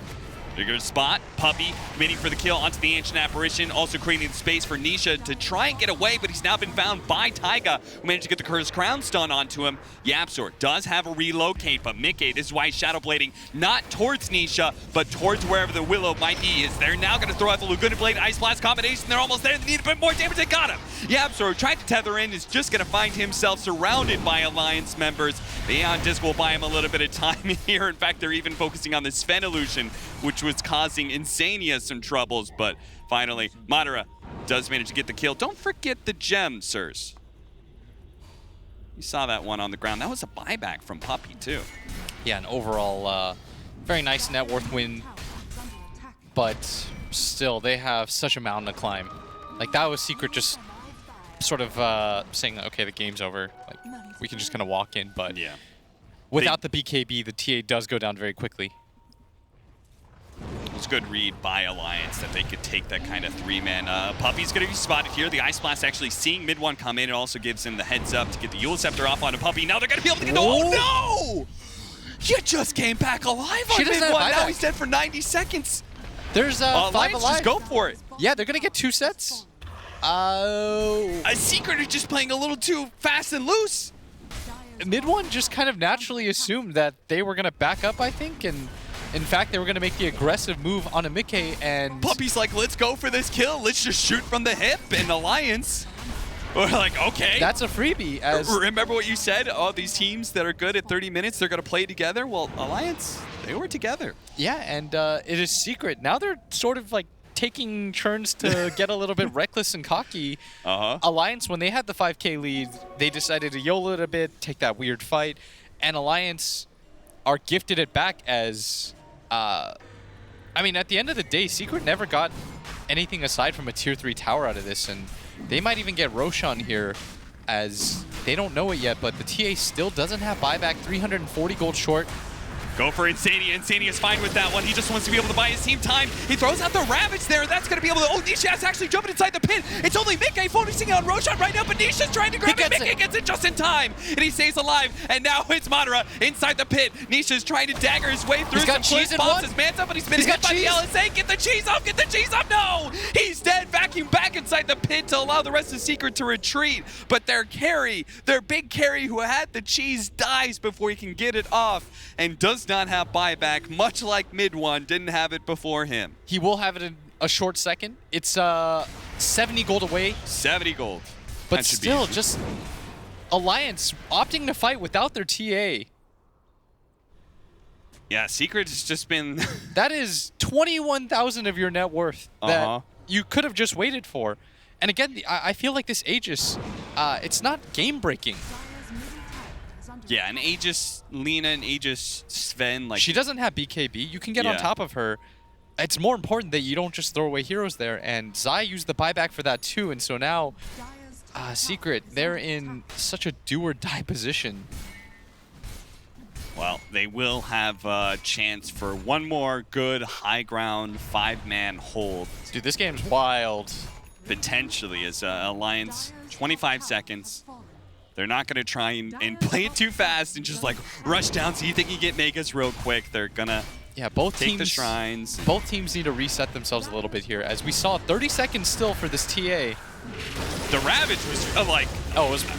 [SPEAKER 2] They're going to spot Puppy, committing for the kill onto the Ancient Apparition, also creating the space for Nisha to try and get away, but he's now been found by Taiga, who managed to get the Cursed Crown stun onto him. YapzOr does have a relocate, but Mickey, this is why he's Shadow Blading, not towards Nisha, but towards wherever the Willow might be. Is they're now going to throw out the Laguna Blade Ice Blast combination. They're almost there. They need a bit more damage. They got him. YapzOr tried to tether in, is just going to find himself surrounded by Alliance members. Beyond Disc will buy him a little bit of time here. In fact, they're even focusing on the Sven illusion, which was causing Insania some troubles, but finally, Madara does manage to get the kill. Don't forget the gem, sirs. You saw that one on the ground. That was a buyback from Puppy, too.
[SPEAKER 1] Yeah, an overall very nice net worth win, but still, they have such a mountain to climb. Like, that was Secret just sort of saying, okay, the game's over. Like, we can just kind of walk in, but
[SPEAKER 2] yeah,
[SPEAKER 1] without the BKB, the TA does go down very quickly.
[SPEAKER 2] It was a good read by Alliance that they could take that kind of three-man. Puppy's going to be spotted here. The Ice Blast actually seeing mid one come in. It also gives him the heads up to get the Yule Scepter off onto Puppy. Now they're going to be able to get the— oh no! You just came back alive on mid one. Now he's dead for 90 seconds.
[SPEAKER 1] There's 5 alive.
[SPEAKER 2] Just go for it.
[SPEAKER 1] Yeah, they're going to get 2 sets.
[SPEAKER 2] A Secret is just playing a little too fast and loose.
[SPEAKER 1] Mid one just kind of naturally assumed that they were going to back up, I think, and in fact, they were going to make the aggressive move on a Mickey, and
[SPEAKER 2] Puppy's like, let's go for this kill. Let's just shoot from the hip. And Alliance, we're like, okay.
[SPEAKER 1] That's a freebie. As
[SPEAKER 2] remember what you said? Oh, these teams that are good at 30 minutes, they're going to play together. Well, Alliance, they were together.
[SPEAKER 1] Yeah, and it is Secret. Now they're sort of like taking turns to get a little bit reckless and cocky. Alliance, when they had the 5K lead, they decided to YOLO it a bit, take that weird fight, and Alliance are gifted it back as I mean, at the end of the day, Secret never got anything aside from a tier 3 tower out of this, and they might even get Roshan here, as they don't know it yet, but the TA still doesn't have buyback, 340 gold short.
[SPEAKER 2] Go for Insania. Insania's fine with that one. He just wants to be able to buy his team time. He throws out the Ravage there. That's going to be able to... Oh, Nisha's actually jumping inside the pit. It's only Mickey focusing on Roshan right now, but Nisha's trying to grab it. Mickey gets it just in time, and he stays alive. And now it's Madara inside the pit. Nisha's trying to dagger his way through some quick bombs. His man's up, but he's been hit by the LSA. Get the cheese off! Get the cheese off! No! He's dead. Vacuum back inside the pit to allow the rest of Secret to retreat. But their carry, their big carry who had the cheese, dies before he can get it off and does not have buyback. Much like mid one, didn't have it before him.
[SPEAKER 1] He will have it in a short second. It's 70 gold away.
[SPEAKER 2] 70 gold.
[SPEAKER 1] But still, just Alliance opting to fight without their TA.
[SPEAKER 2] Yeah, Secret has just been...
[SPEAKER 1] That is 21,000 of your net worth that you could have just waited for. And again, I feel like this Aegis, it's not game-breaking.
[SPEAKER 2] Yeah, and Aegis Lina and Aegis Sven, like...
[SPEAKER 1] She doesn't have BKB. You can get on top of her. It's more important that you don't just throw away heroes there, and Zai used the buyback for that too, and so now Secret, they're in such a do-or-die position.
[SPEAKER 2] Well, they will have a chance for one more good high ground 5-man hold.
[SPEAKER 1] Dude, this game's wild.
[SPEAKER 2] Potentially, as Alliance, 25 seconds. They're not going to try and play it too fast and just like rush down so you think you get Megas real quick. They're going to take the shrines.
[SPEAKER 1] Both teams need to reset themselves a little bit here. As we saw, 30 seconds still for this TA.
[SPEAKER 2] The Ravage was like,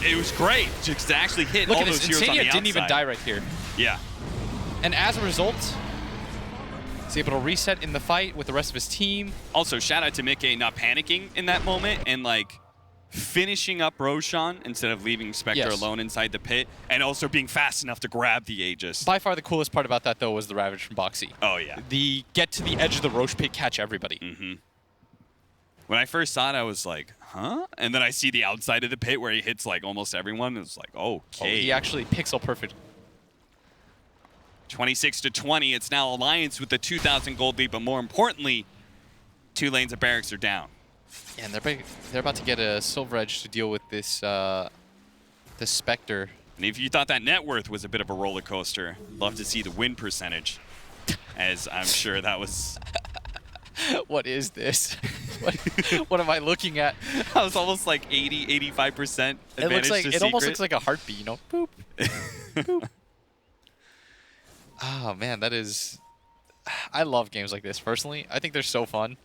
[SPEAKER 2] it was great just to actually hit all those heroes on the outside.
[SPEAKER 1] Didn't even die right here.
[SPEAKER 2] Yeah.
[SPEAKER 1] And as a result, he's able to reset in the fight with the rest of his team.
[SPEAKER 2] Also, shout out to Mickey not panicking in that moment and like finishing up Roshan instead of leaving Spectre alone inside the pit, and also being fast enough to grab the Aegis.
[SPEAKER 1] By far the coolest part about that, though, was the Ravage from Boxy.
[SPEAKER 2] Oh, yeah.
[SPEAKER 1] The get to the edge of the Roche pit, catch everybody.
[SPEAKER 2] Mm-hmm. When I first saw it, I was like, huh? And then I see the outside of the pit where he hits like almost everyone. It was like, okay.
[SPEAKER 1] Oh, he actually pixel perfect.
[SPEAKER 2] 26-20. It's now Alliance with the 2,000 gold lead, but more importantly, 2 lanes of barracks are down.
[SPEAKER 1] Yeah, and they're about to get a Silver Edge to deal with this this Spectre.
[SPEAKER 2] And if you thought that net worth was a bit of a roller coaster, love to see the win percentage, as I'm sure that was...
[SPEAKER 1] What is this? What am I looking at?
[SPEAKER 2] I was almost like 80-85% advantage to Secret.
[SPEAKER 1] It almost looks like a heartbeat, you know? Boop. Boop. Oh, man, that is... I love games like this, personally. I think they're so fun.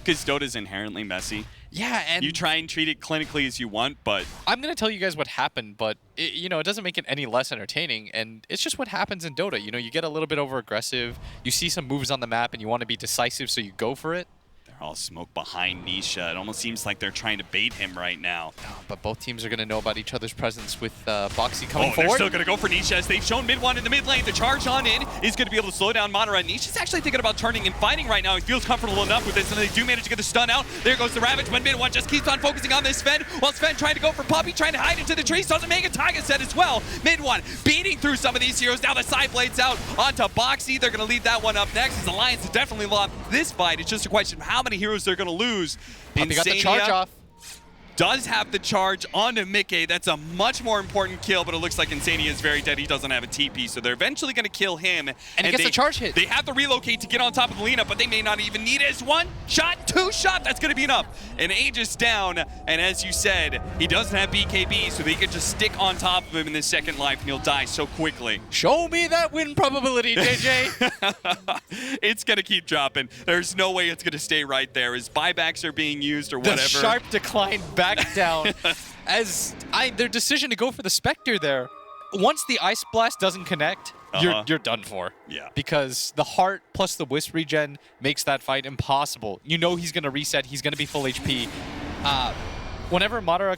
[SPEAKER 2] Because Dota's inherently messy.
[SPEAKER 1] Yeah, and...
[SPEAKER 2] You try and treat it clinically as you want, but...
[SPEAKER 1] I'm going to tell you guys what happened, but, it doesn't make it any less entertaining, and it's just what happens in Dota. You know, you get a little bit over-aggressive, you see some moves on the map, and you want to be decisive, so you go for it.
[SPEAKER 2] They're all smoked behind Nisha. It almost seems like they're trying to bait him right now.
[SPEAKER 1] Oh, but both teams are going to know about each other's presence with Boxy coming forward.
[SPEAKER 2] They're still going to go for Nisha as they've shown mid one in the mid lane. The charge on in is going to be able to slow down Madara. Nisha's actually thinking about turning and fighting right now. He feels comfortable enough with this, and they do manage to get the stun out. There goes the Ravage, but mid one just keeps on focusing on this Sven, while Sven trying to go for Puppy, trying to hide into the trees. Doesn't make a Taiga set as well. Mid one beating through some of these heroes. Now the side blades out onto Boxy. They're going to lead that one up next. As Alliance has definitely lost this fight. It's just a question of how many heroes they're going to lose.
[SPEAKER 1] Puppy got the charge off.
[SPEAKER 2] Does have the charge onto Mickey. That's a much more important kill, but it looks like Insania is very dead. He doesn't have a TP, so they're eventually going to kill him.
[SPEAKER 1] And he gets a charge hit.
[SPEAKER 2] They have to relocate to get on top of Lina, but they may not even need it. As 1 shot, 2 shot, that's going to be enough. And Aegis down, and as you said, he doesn't have BKB, so they can just stick on top of him in this second life, and he'll die so quickly.
[SPEAKER 1] Show me that win probability, JJ.
[SPEAKER 2] It's going to keep dropping. There's no way it's going to stay right there as buybacks are being used or whatever.
[SPEAKER 1] The sharp decline back down as their decision to go for the Spectre there. Once the Ice Blast doesn't connect, you're done for.
[SPEAKER 2] Yeah. Because
[SPEAKER 1] the heart plus the Wisp regen makes that fight impossible. You know he's going to reset. He's going to be full HP. Whenever Madara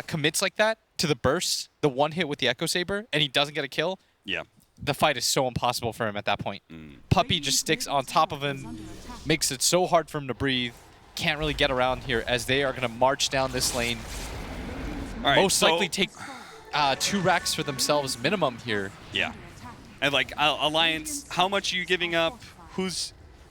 [SPEAKER 1] commits like that to the burst, the one hit with the Echo Saber, and he doesn't get a kill, the fight is so impossible for him at that point. Puppy just sticks on top of him, makes it so hard for him to breathe. Can't really get around here as they are going to march down this lane. Most likely take 2 racks for themselves minimum here.
[SPEAKER 2] Yeah. And like Alliance, how much are you giving up?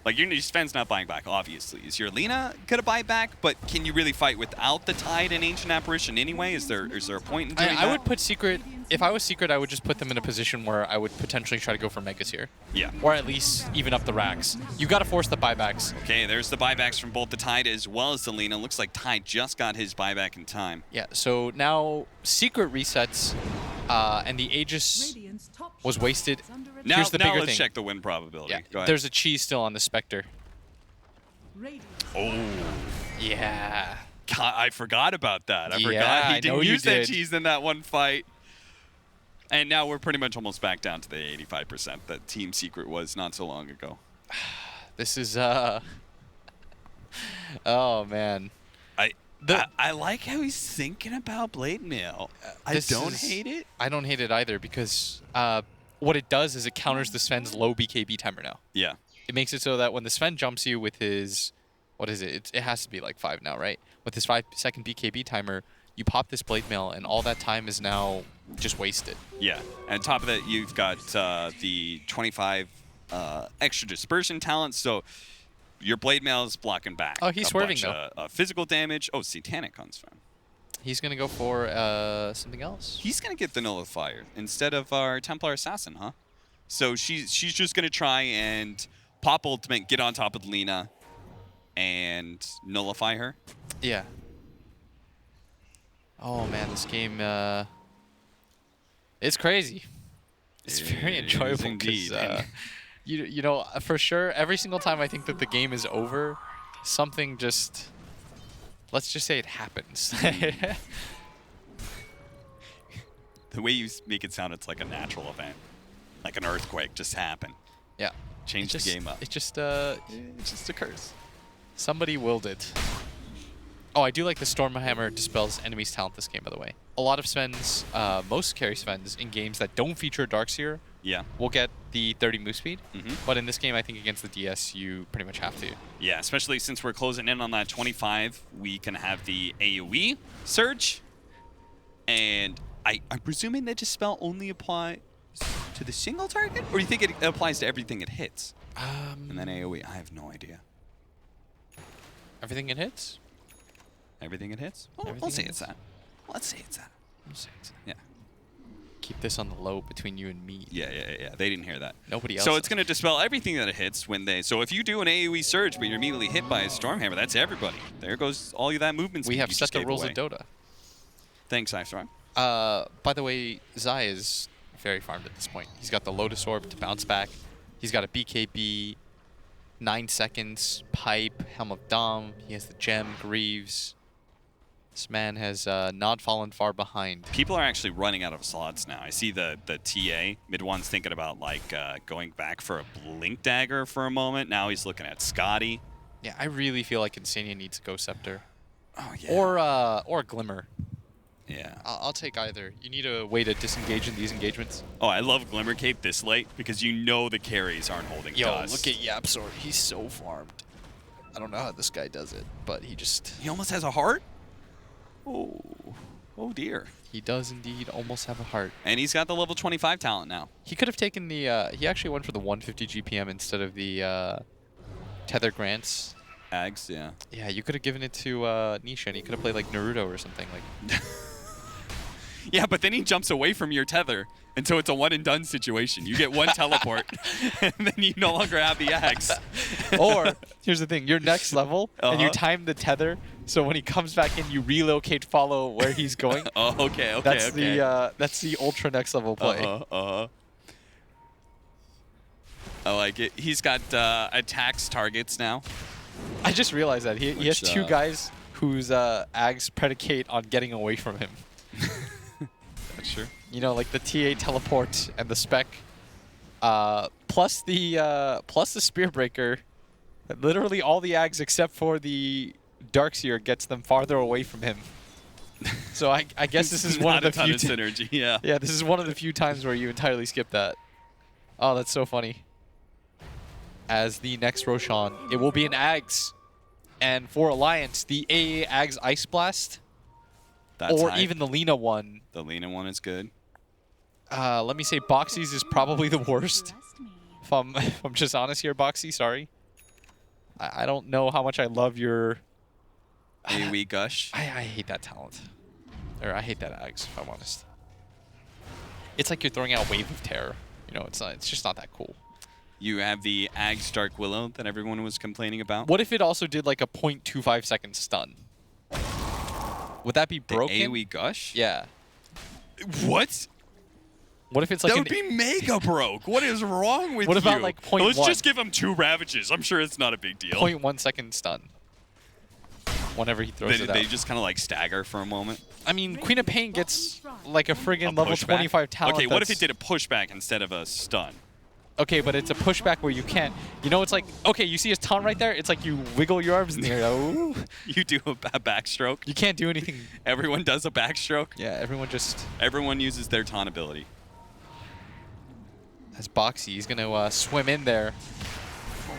[SPEAKER 2] Like, your Sven's not buying back, obviously. Is your Lina gonna buy back? But can you really fight without the Tide and Ancient Apparition anyway? Is there a point in doing that?
[SPEAKER 1] I would put Secret. If I was Secret, I would just put them in a position where I would potentially try to go for Megas here.
[SPEAKER 2] Yeah.
[SPEAKER 1] Or at least even up the racks. You got to force the buybacks.
[SPEAKER 2] Okay, there's the buybacks from both the Tide as well as the Lina. Looks like Tide just got his buyback in time.
[SPEAKER 1] Yeah, so now Secret resets, and the Aegis was wasted.
[SPEAKER 2] Now,
[SPEAKER 1] Here's the bigger
[SPEAKER 2] let's
[SPEAKER 1] thing.
[SPEAKER 2] check the win probability.
[SPEAKER 1] Yeah,
[SPEAKER 2] Go ahead.
[SPEAKER 1] there's a cheese still on the Spectre.
[SPEAKER 2] Oh.
[SPEAKER 1] Yeah.
[SPEAKER 2] God, I forgot about that. I
[SPEAKER 1] Yeah,
[SPEAKER 2] forgot
[SPEAKER 1] I
[SPEAKER 2] he didn't
[SPEAKER 1] know you
[SPEAKER 2] use that
[SPEAKER 1] did.
[SPEAKER 2] cheese in that one fight. And now we're pretty much almost back down to the 85% that Team Secret was not so long ago.
[SPEAKER 1] This is, oh, man.
[SPEAKER 2] I like how he's thinking about Blade Mail. I don't hate it.
[SPEAKER 1] I don't hate it either because what it does is it counters the Sven's low BKB timer now.
[SPEAKER 2] Yeah.
[SPEAKER 1] It makes it so that when the Sven jumps you with his, what is it? It has to be like 5 now, right? With his 5-second BKB timer, you pop this Blade Mail, and all that time is now just wasted.
[SPEAKER 2] Yeah. And on top of that, you've got the 25 extra dispersion talent, so your Blade Mail is blocking back.
[SPEAKER 1] Oh, he's swerving,
[SPEAKER 2] though. Physical damage. Oh, Satanic comes from.
[SPEAKER 1] He's going to go for something else.
[SPEAKER 2] He's going to get the Nullifier instead of our Templar Assassin, huh? So she's just going to try and pop ultimate, get on top of Lina, and nullify her.
[SPEAKER 1] Yeah. Oh, man, this game, it's crazy. It's very enjoyable because, you know, for sure, every single time I think that the game is over, something just, let's just say it happens.
[SPEAKER 2] The way you make it sound, it's like a natural event. Like an earthquake just happened.
[SPEAKER 1] Yeah.
[SPEAKER 2] Change the game up.
[SPEAKER 1] It just
[SPEAKER 2] occurs.
[SPEAKER 1] Somebody willed it. Oh, I do like the Stormhammer dispels enemies' talent this game, by the way. A lot of Svens, most carry Svens in games that don't feature Darkseer will get the 30 move speed. But in this game, I think against the DS, you pretty much have to.
[SPEAKER 2] Yeah, especially since we're closing in on that 25, we can have the AoE surge. And I'm presuming that dispel only applies to the single target? Or do you think it applies to everything it hits? And then AoE, I have no idea.
[SPEAKER 1] Everything it hits?
[SPEAKER 2] Everything it hits? Well, let's say it's that. Let's say it's that. Yeah.
[SPEAKER 1] Keep this on the low between you and me.
[SPEAKER 2] Yeah. They didn't hear that.
[SPEAKER 1] Nobody else.
[SPEAKER 2] So it's going to dispel everything that it hits when they... So if you do an AoE surge, but you're immediately hit by a Stormhammer, that's everybody. There goes all of that movement speed
[SPEAKER 1] We have
[SPEAKER 2] you
[SPEAKER 1] set
[SPEAKER 2] just
[SPEAKER 1] the
[SPEAKER 2] gave
[SPEAKER 1] rules
[SPEAKER 2] away.
[SPEAKER 1] of Dota.
[SPEAKER 2] Thanks, Iceron.
[SPEAKER 1] By the way, Zai is very farmed at this point. He's got the Lotus Orb to bounce back. He's got a BKB, 9 seconds, Pipe, Helm of Dom. He has the Gem, Greaves. This man has not fallen far behind.
[SPEAKER 2] People are actually running out of slots now. I see the TA. Mid-one's thinking about like going back for a Blink Dagger for a moment. Now he's looking at Scotty.
[SPEAKER 1] Yeah, I really feel like Insania needs a Ghost Scepter.
[SPEAKER 2] Oh, yeah.
[SPEAKER 1] Or Glimmer.
[SPEAKER 2] Yeah.
[SPEAKER 1] I'll take either. You need a way to disengage in these engagements.
[SPEAKER 2] Oh, I love Glimmer Cape this late because you know the carries aren't holding dust.
[SPEAKER 1] Look at Yapsor. He's so farmed. I don't know how this guy does it, but he just...
[SPEAKER 2] He almost has a heart? Oh dear.
[SPEAKER 1] He does indeed almost have a heart.
[SPEAKER 2] And he's got the level 25 talent now.
[SPEAKER 1] He could have taken the... he actually went for the 150 GPM instead of the Tether Grants.
[SPEAKER 2] Ags, yeah.
[SPEAKER 1] Yeah, you could have given it to Nisha, and he could have played like Naruto or something. Like.
[SPEAKER 2] Yeah, but then he jumps away from your tether, and so it's a one-and-done situation. You get one teleport, and then you no longer have the axe.
[SPEAKER 1] Or, here's the thing, you're next level, and you time the tether, so when he comes back in, you relocate, follow where he's going.
[SPEAKER 2] Oh, okay.
[SPEAKER 1] That's the ultra next level play.
[SPEAKER 2] I like it. He's got attacks targets now.
[SPEAKER 1] I just realized that. He has 2 guys whose ags predicate on getting away from him.
[SPEAKER 2] That's true.
[SPEAKER 1] You know, like the TA teleport and the spec, plus the spear breaker. Literally all the ags except for the Darkseer gets them farther away from him. So I guess this is one of the few
[SPEAKER 2] synergy. Yeah.
[SPEAKER 1] Yeah, this is one of the few times where you entirely skip that. Oh, that's so funny. As the next Roshan, it will be an Ags, and for Alliance, the AA Ags Ice Blast. Or even the Lina one.
[SPEAKER 2] The Lina one is good.
[SPEAKER 1] Let me say Boxy's is probably the worst. If I'm just honest here, Boxy, sorry. I don't know how much I love your...
[SPEAKER 2] AoE Gush.
[SPEAKER 1] I hate that talent. Or I hate that Ags, if I'm honest. It's like you're throwing out Wave of Terror. You know, it's just not that cool.
[SPEAKER 2] You have the Ags Dark Willow that everyone was complaining about.
[SPEAKER 1] What if it also did like a 0.25 second stun? Would that be broken?
[SPEAKER 2] The AoE Gush?
[SPEAKER 1] Yeah.
[SPEAKER 2] What?
[SPEAKER 1] What if it's like
[SPEAKER 2] that would be mega broke. What is wrong with you?
[SPEAKER 1] What about like 0.1?
[SPEAKER 2] Let's just give him 2 Ravages. I'm sure it's not a big deal.
[SPEAKER 1] 0.1 second stun. Whenever he throws it out.
[SPEAKER 2] They just kind of like stagger for a moment.
[SPEAKER 1] I mean, Queen of Pain gets like a friggin' level 25 talent.
[SPEAKER 2] Okay, what if it did a pushback instead of a stun?
[SPEAKER 1] Okay, but it's a pushback where you can't. You know, it's like, okay, you see his taunt right there? It's like you wiggle your arms in the air. Oh.
[SPEAKER 2] You do a backstroke.
[SPEAKER 1] You can't do anything.
[SPEAKER 2] Everyone does a backstroke.
[SPEAKER 1] Yeah,
[SPEAKER 2] Everyone uses their taunt ability.
[SPEAKER 1] That's Boxy. He's going to swim in there.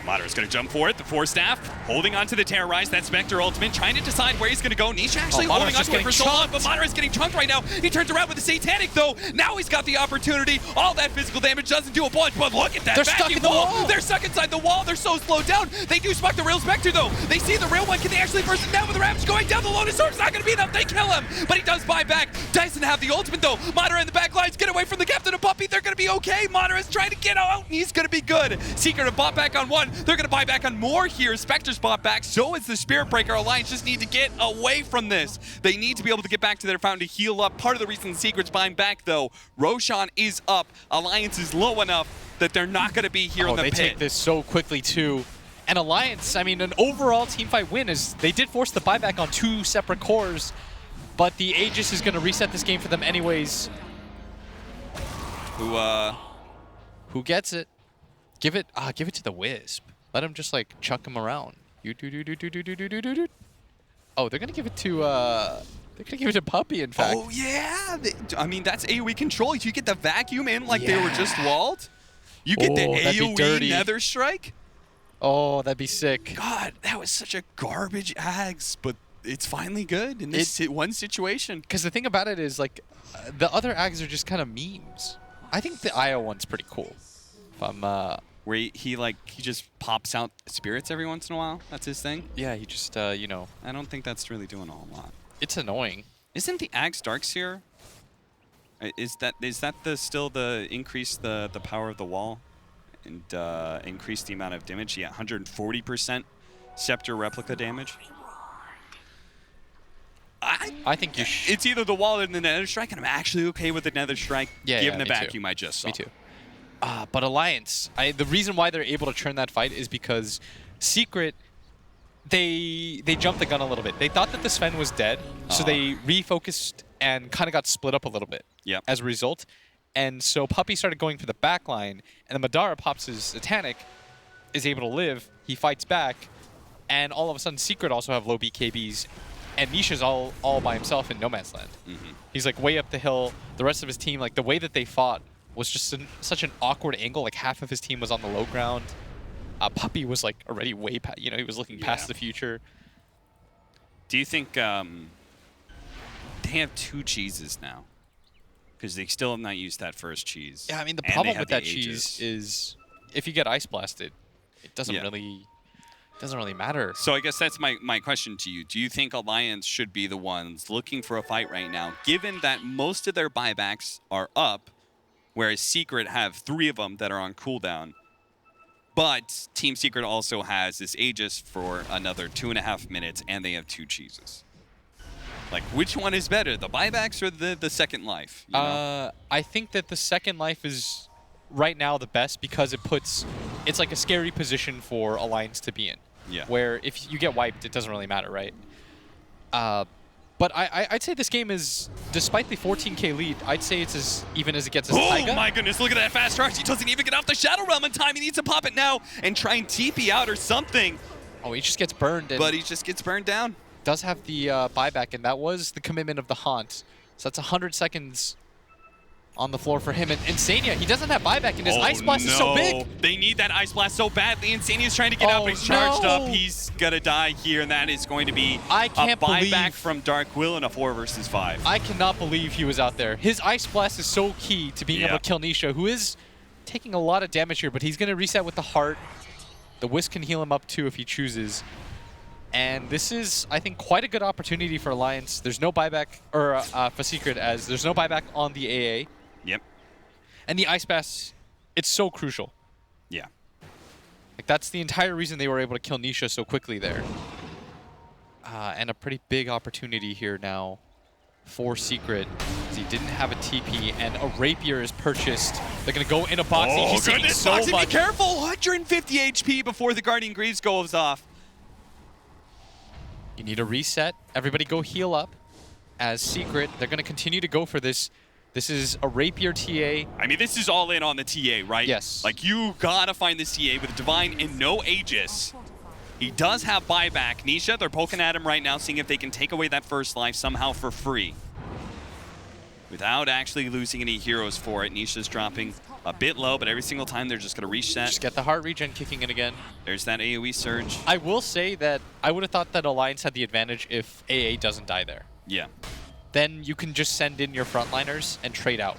[SPEAKER 2] Madara's going to jump for it. The Force Staff holding on to the Terrorize. That Spectre ultimate, trying to decide where he's going to go. Nisha actually holding on to it for so long, but Madara's getting chunked right now. He turns around with the Satanic, though. Now he's got the opportunity. All that physical damage doesn't do a bunch, but look at that vacuum wall. They're stuck inside the wall. They're so slowed down. They do spot the real Spectre, though. They see the real one. Can they actually burst him down with the Ravage going down? The Lotus Sword's not going to be enough. They kill him, but he does buy back. Doesn't have the ultimate, though. Madara in the back lines. Get away from the Captain of Puppy. They're going to be okay. Madara's trying to get out, and he's going to be good. Secret of bought back on one. They're going to buy back on more here. Spectre's bought back. So is the Spirit Breaker. Alliance just need to get away from this. They need to be able to get back to their fountain to heal up. Part of the reason the Secret's buying back, though, Roshan is up. Alliance is low enough that they're not going to be here in the pit.
[SPEAKER 1] They take this so quickly, too. And Alliance, I mean, an overall teamfight win is they did force the buyback on 2 separate cores, but the Aegis is going to reset this game for them anyways. Who gets it? Give it to the Wisp. Let him just like chuck him around. Oh, they're gonna give it to Puppy, in fact.
[SPEAKER 2] Oh yeah, I mean that's AoE control. You get the vacuum in like they were just walled. You get the AoE Nether Strike.
[SPEAKER 1] Oh, that'd be sick.
[SPEAKER 2] God, that was such a garbage Ags, but it's finally good in this one situation.
[SPEAKER 1] Because the thing about it is like, the other Ags are just kind of memes. I think the IO one's pretty cool. If I'm
[SPEAKER 2] where he just pops out spirits every once in a while. That's his thing.
[SPEAKER 1] Yeah, he just you know.
[SPEAKER 2] I don't think that's really doing a whole lot.
[SPEAKER 1] It's annoying.
[SPEAKER 2] Isn't the Ags Darkseer? Is that still the increase the power of the wall and increase the amount of damage? Yeah, 140% Scepter replica damage.
[SPEAKER 1] I think you should.
[SPEAKER 2] It's either the wall or the Nether Strike, and I'm actually okay with the Nether Strike given the vacuum I just saw.
[SPEAKER 1] Me too. But Alliance, the reason why they're able to turn that fight is because Secret, they jumped the gun a little bit. They thought that the Sven was dead, so they refocused and kind of got split up a little bit as a result. And so Puppy started going for the back line, and then Madara pops his Satanic, is able to live, he fights back, and all of a sudden Secret also have low BKBs, and Nisha's all by himself in No Man's Land. He's like way up the hill. The rest of his team, like the way that they fought, was just such an awkward angle. Like half of his team was on the low ground. Puppy was like already way past, you know, he was looking past the future.
[SPEAKER 2] Do you think they have 2 cheeses now? Because they still have not used that first cheese.
[SPEAKER 1] Yeah, I mean the problem with that cheese is if you get ice blasted, it doesn't really matter.
[SPEAKER 2] So I guess that's my question to you. Do you think Alliance should be the ones looking for a fight right now, given that most of their buybacks are up, whereas Secret have 3 of them that are on cooldown, but Team Secret also has this Aegis for another 2.5 minutes, and they have 2 cheeses? Like, which one is better, the buybacks or the Second Life? You know?
[SPEAKER 1] I think that the Second Life is right now the best because it's like a scary position for Alliance to be in.
[SPEAKER 2] Yeah. Where
[SPEAKER 1] if you get wiped, it doesn't really matter, right? But I'd say this game is, despite the 14K lead, I'd say it's as even as it gets as Taiga.
[SPEAKER 2] Oh my goodness, look at that fast charge. He doesn't even get off the Shadow Realm in time. He needs to pop it now and try and TP out or something.
[SPEAKER 1] Oh, he just gets burned.
[SPEAKER 2] But he just gets burned down.
[SPEAKER 1] Does have the buyback, and that was the commitment of the Haunt. So that's 100 seconds on the floor for him. And Insania, he doesn't have buyback, and his Ice Blast is so big.
[SPEAKER 2] They need that Ice Blast so badly. Insania's trying to get out, but he's charged up. He's gonna die here, and that is going to be a buyback from Dark Will in a 4 versus 5.
[SPEAKER 1] I cannot believe he was out there. His Ice Blast is so key to being able to kill Nisha, who is taking a lot of damage here, but he's gonna reset with the heart. The Wisp can heal him up too if he chooses. And this is, I think, quite a good opportunity for Alliance. There's no buyback, or for Secret, as there's no buyback on the AA.
[SPEAKER 2] Yep.
[SPEAKER 1] And the Ice Pass, it's so crucial.
[SPEAKER 2] Yeah.
[SPEAKER 1] Like, that's the entire reason they were able to kill Nisha so quickly there. And a pretty big opportunity here now for Secret, as he didn't have a TP, and a Rapier is purchased. They're going to go in a Boxy.
[SPEAKER 2] Oh,
[SPEAKER 1] He's taking
[SPEAKER 2] goodness,
[SPEAKER 1] so
[SPEAKER 2] Boxy,
[SPEAKER 1] much.
[SPEAKER 2] be careful! 150 HP before the Guardian Greaves goes off.
[SPEAKER 1] You need a reset. Everybody go heal up. As Secret, they're going to continue to go for this. This is a Rapier TA.
[SPEAKER 2] I mean, this is all in on the TA, right?
[SPEAKER 1] Yes.
[SPEAKER 2] Like, you gotta find this TA with Divine and no Aegis. He does have buyback. Nisha, they're poking at him right now, seeing if they can take away that first life somehow for free. Without actually losing any heroes for it. Nisha's dropping a bit low, but every single time they're just gonna reset.
[SPEAKER 1] Just get the heart regen kicking in again.
[SPEAKER 2] There's that AoE surge.
[SPEAKER 1] I will say that I would have thought that Alliance had the advantage if AA doesn't die there.
[SPEAKER 2] Yeah.
[SPEAKER 1] Then you can just send in your frontliners and trade out.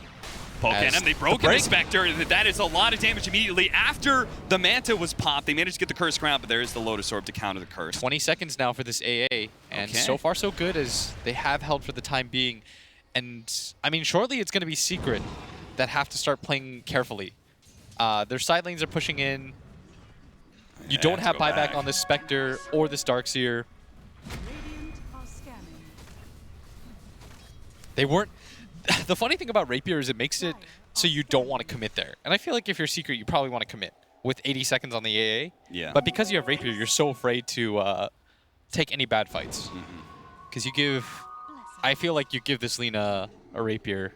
[SPEAKER 2] Poke at
[SPEAKER 1] As
[SPEAKER 2] him. They broke
[SPEAKER 1] the
[SPEAKER 2] the
[SPEAKER 1] break.
[SPEAKER 2] Spectre. That is a lot of damage immediately. After the Manta was popped, they managed to get the Curse Crown, but there is the Lotus Orb to counter the Curse.
[SPEAKER 1] 20 seconds now for this AA, and
[SPEAKER 2] Okay.
[SPEAKER 1] so far so good, as they have held for the time being. And, I mean, shortly it's going to be Secret that have to start playing carefully. Their side lanes are pushing in. You don't have buyback on this Spectre or this Darkseer.
[SPEAKER 3] Radiant are scanning.
[SPEAKER 1] They weren't... The funny thing about Rapier is it makes it so you don't want to commit there. And I feel like if you're Secret, you probably want to commit with 80 seconds on the AA.
[SPEAKER 2] Yeah.
[SPEAKER 1] But because you have Rapier, you're so afraid to take any bad fights. Because you give... I feel like you give this Lina a Rapier.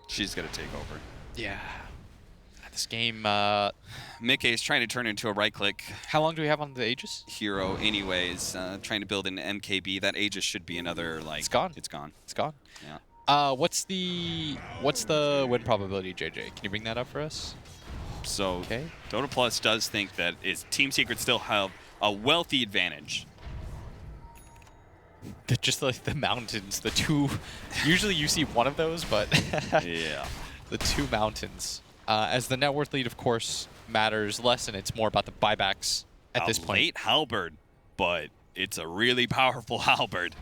[SPEAKER 2] She's gonna take over.
[SPEAKER 1] Yeah. This game...
[SPEAKER 2] Mickey is trying to turn into a right-click
[SPEAKER 1] how long do we have on the Aegis?
[SPEAKER 2] hero anyways, trying to build an MKB. That Aegis should be another, like...
[SPEAKER 1] It's gone.
[SPEAKER 2] It's gone.
[SPEAKER 1] It's gone.
[SPEAKER 2] Yeah.
[SPEAKER 1] What's the win probability, JJ? Can you bring that up for us?
[SPEAKER 2] So,
[SPEAKER 1] Okay.
[SPEAKER 2] Dota Plus does think that Team Secret still have a wealthy advantage.
[SPEAKER 1] Just like the mountains, the two... Usually you see one of those, but...
[SPEAKER 2] Yeah.
[SPEAKER 1] The two mountains. As the net worth lead, of course, matters less, and it's more about the buybacks at this point.
[SPEAKER 2] Late halberd, but it's a really powerful halberd.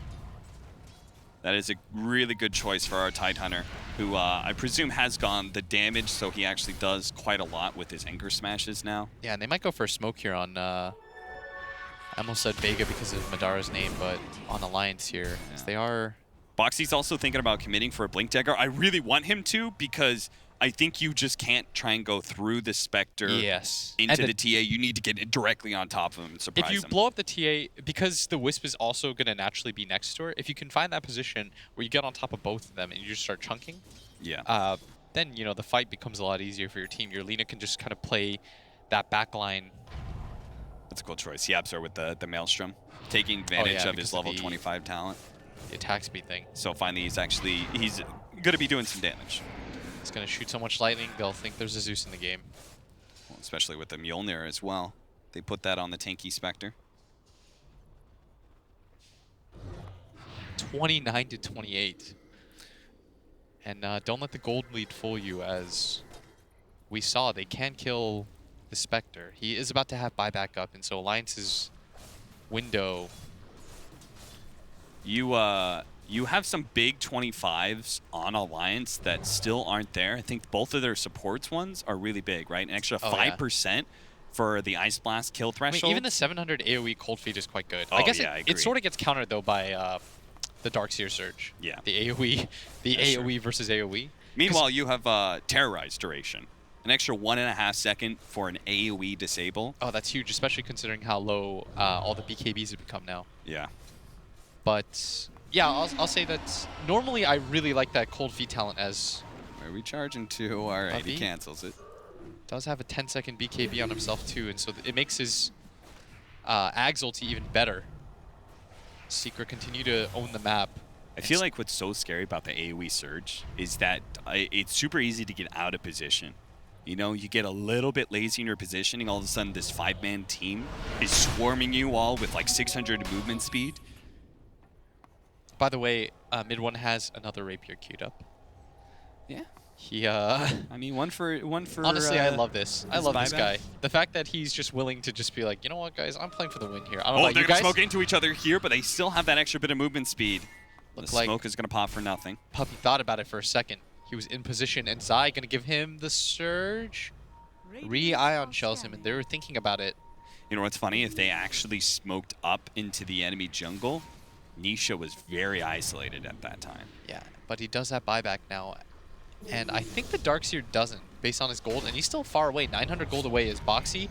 [SPEAKER 2] That is a really good choice for our Tidehunter, who I presume has gone the damage, so he actually does quite a lot with his Anchor Smashes now.
[SPEAKER 1] Yeah, and they might go for a smoke here on... I almost said Vega because of Madara's name, but on Alliance here, as they are...
[SPEAKER 2] Boxy's also thinking about committing for a Blink Dagger. I really want him to, because I think you just can't try and go through the Spectre into the TA. You need to get it directly on top of him and surprise him.
[SPEAKER 1] If you blow up the TA, because the Wisp is also going to naturally be next to her, if you can find that position where you get on top of both of them and you just start chunking, then, you know, the fight becomes a lot easier for your team. Your Lina can just kind of play that back line.
[SPEAKER 2] That's a cool choice. Yapsar with the Maelstrom, taking advantage of his level 25 talent.
[SPEAKER 1] The attack speed thing.
[SPEAKER 2] So finally he's going to be doing some damage.
[SPEAKER 1] He's going to shoot so much lightning, they'll think there's a Zeus in the game.
[SPEAKER 2] Well, especially with the Mjolnir as well. They put that on the tanky Spectre.
[SPEAKER 1] 29-28. And don't let the gold lead fool you, as we saw, they can kill the Spectre. He is about to have buyback up, and so Alliance's window...
[SPEAKER 2] You have some big 25s on Alliance that still aren't there. I think both of their supports ones are really big, right? An extra 5% for the Ice Blast kill threshold.
[SPEAKER 1] I mean, even the 700 AoE Cold Feet is quite good.
[SPEAKER 2] Oh,
[SPEAKER 1] I guess
[SPEAKER 2] yeah, I
[SPEAKER 1] it
[SPEAKER 2] agree.
[SPEAKER 1] sort of gets countered, though, by the Darkseer Surge.
[SPEAKER 2] Yeah.
[SPEAKER 1] The AoE, AoE versus AoE.
[SPEAKER 2] Meanwhile, you have Terrorize duration. An extra 1.5 second for an AoE disable.
[SPEAKER 1] Oh, that's huge, especially considering how low all the BKBs have become now.
[SPEAKER 2] Yeah.
[SPEAKER 1] But... yeah, I'll say that normally I really like that Cold Feet talent, as...
[SPEAKER 2] Where are we charging to? All right, he cancels it.
[SPEAKER 1] Does have a 10-second BKB on himself too, and so it makes his Ags ulti even better. Secret continue to own the map.
[SPEAKER 2] I feel like what's so scary about the AoE surge is that it's super easy to get out of position. You know, you get a little bit lazy in your positioning, all of a sudden this 5-man team is swarming you all with like 600 movement speed.
[SPEAKER 1] By the way, mid one has another Rapier queued up.
[SPEAKER 2] Yeah.
[SPEAKER 1] He
[SPEAKER 2] I mean, one for.
[SPEAKER 1] honestly, I love this. I love this
[SPEAKER 2] buyback.
[SPEAKER 1] guy. The fact that he's just willing to just be like, you know what, guys, I'm playing for the win here. I don't know
[SPEAKER 2] Oh,
[SPEAKER 1] about
[SPEAKER 2] they're
[SPEAKER 1] you
[SPEAKER 2] gonna
[SPEAKER 1] guys.
[SPEAKER 2] smoke into each other here, but they still have that extra bit of movement speed. The
[SPEAKER 1] Look like
[SPEAKER 2] smoke is gonna pop for nothing.
[SPEAKER 1] Puppy thought about it for a second. He was in position, and Zai gonna give him the surge. Re-ion shells him, and they were thinking about it.
[SPEAKER 2] You know what's funny? If they actually smoked up into the enemy jungle, Nisha was very isolated at that time.
[SPEAKER 1] Yeah, but he does have buyback now. And I think the Darkseer doesn't, based on his gold. And he's still far away. 900 gold away is Boxy.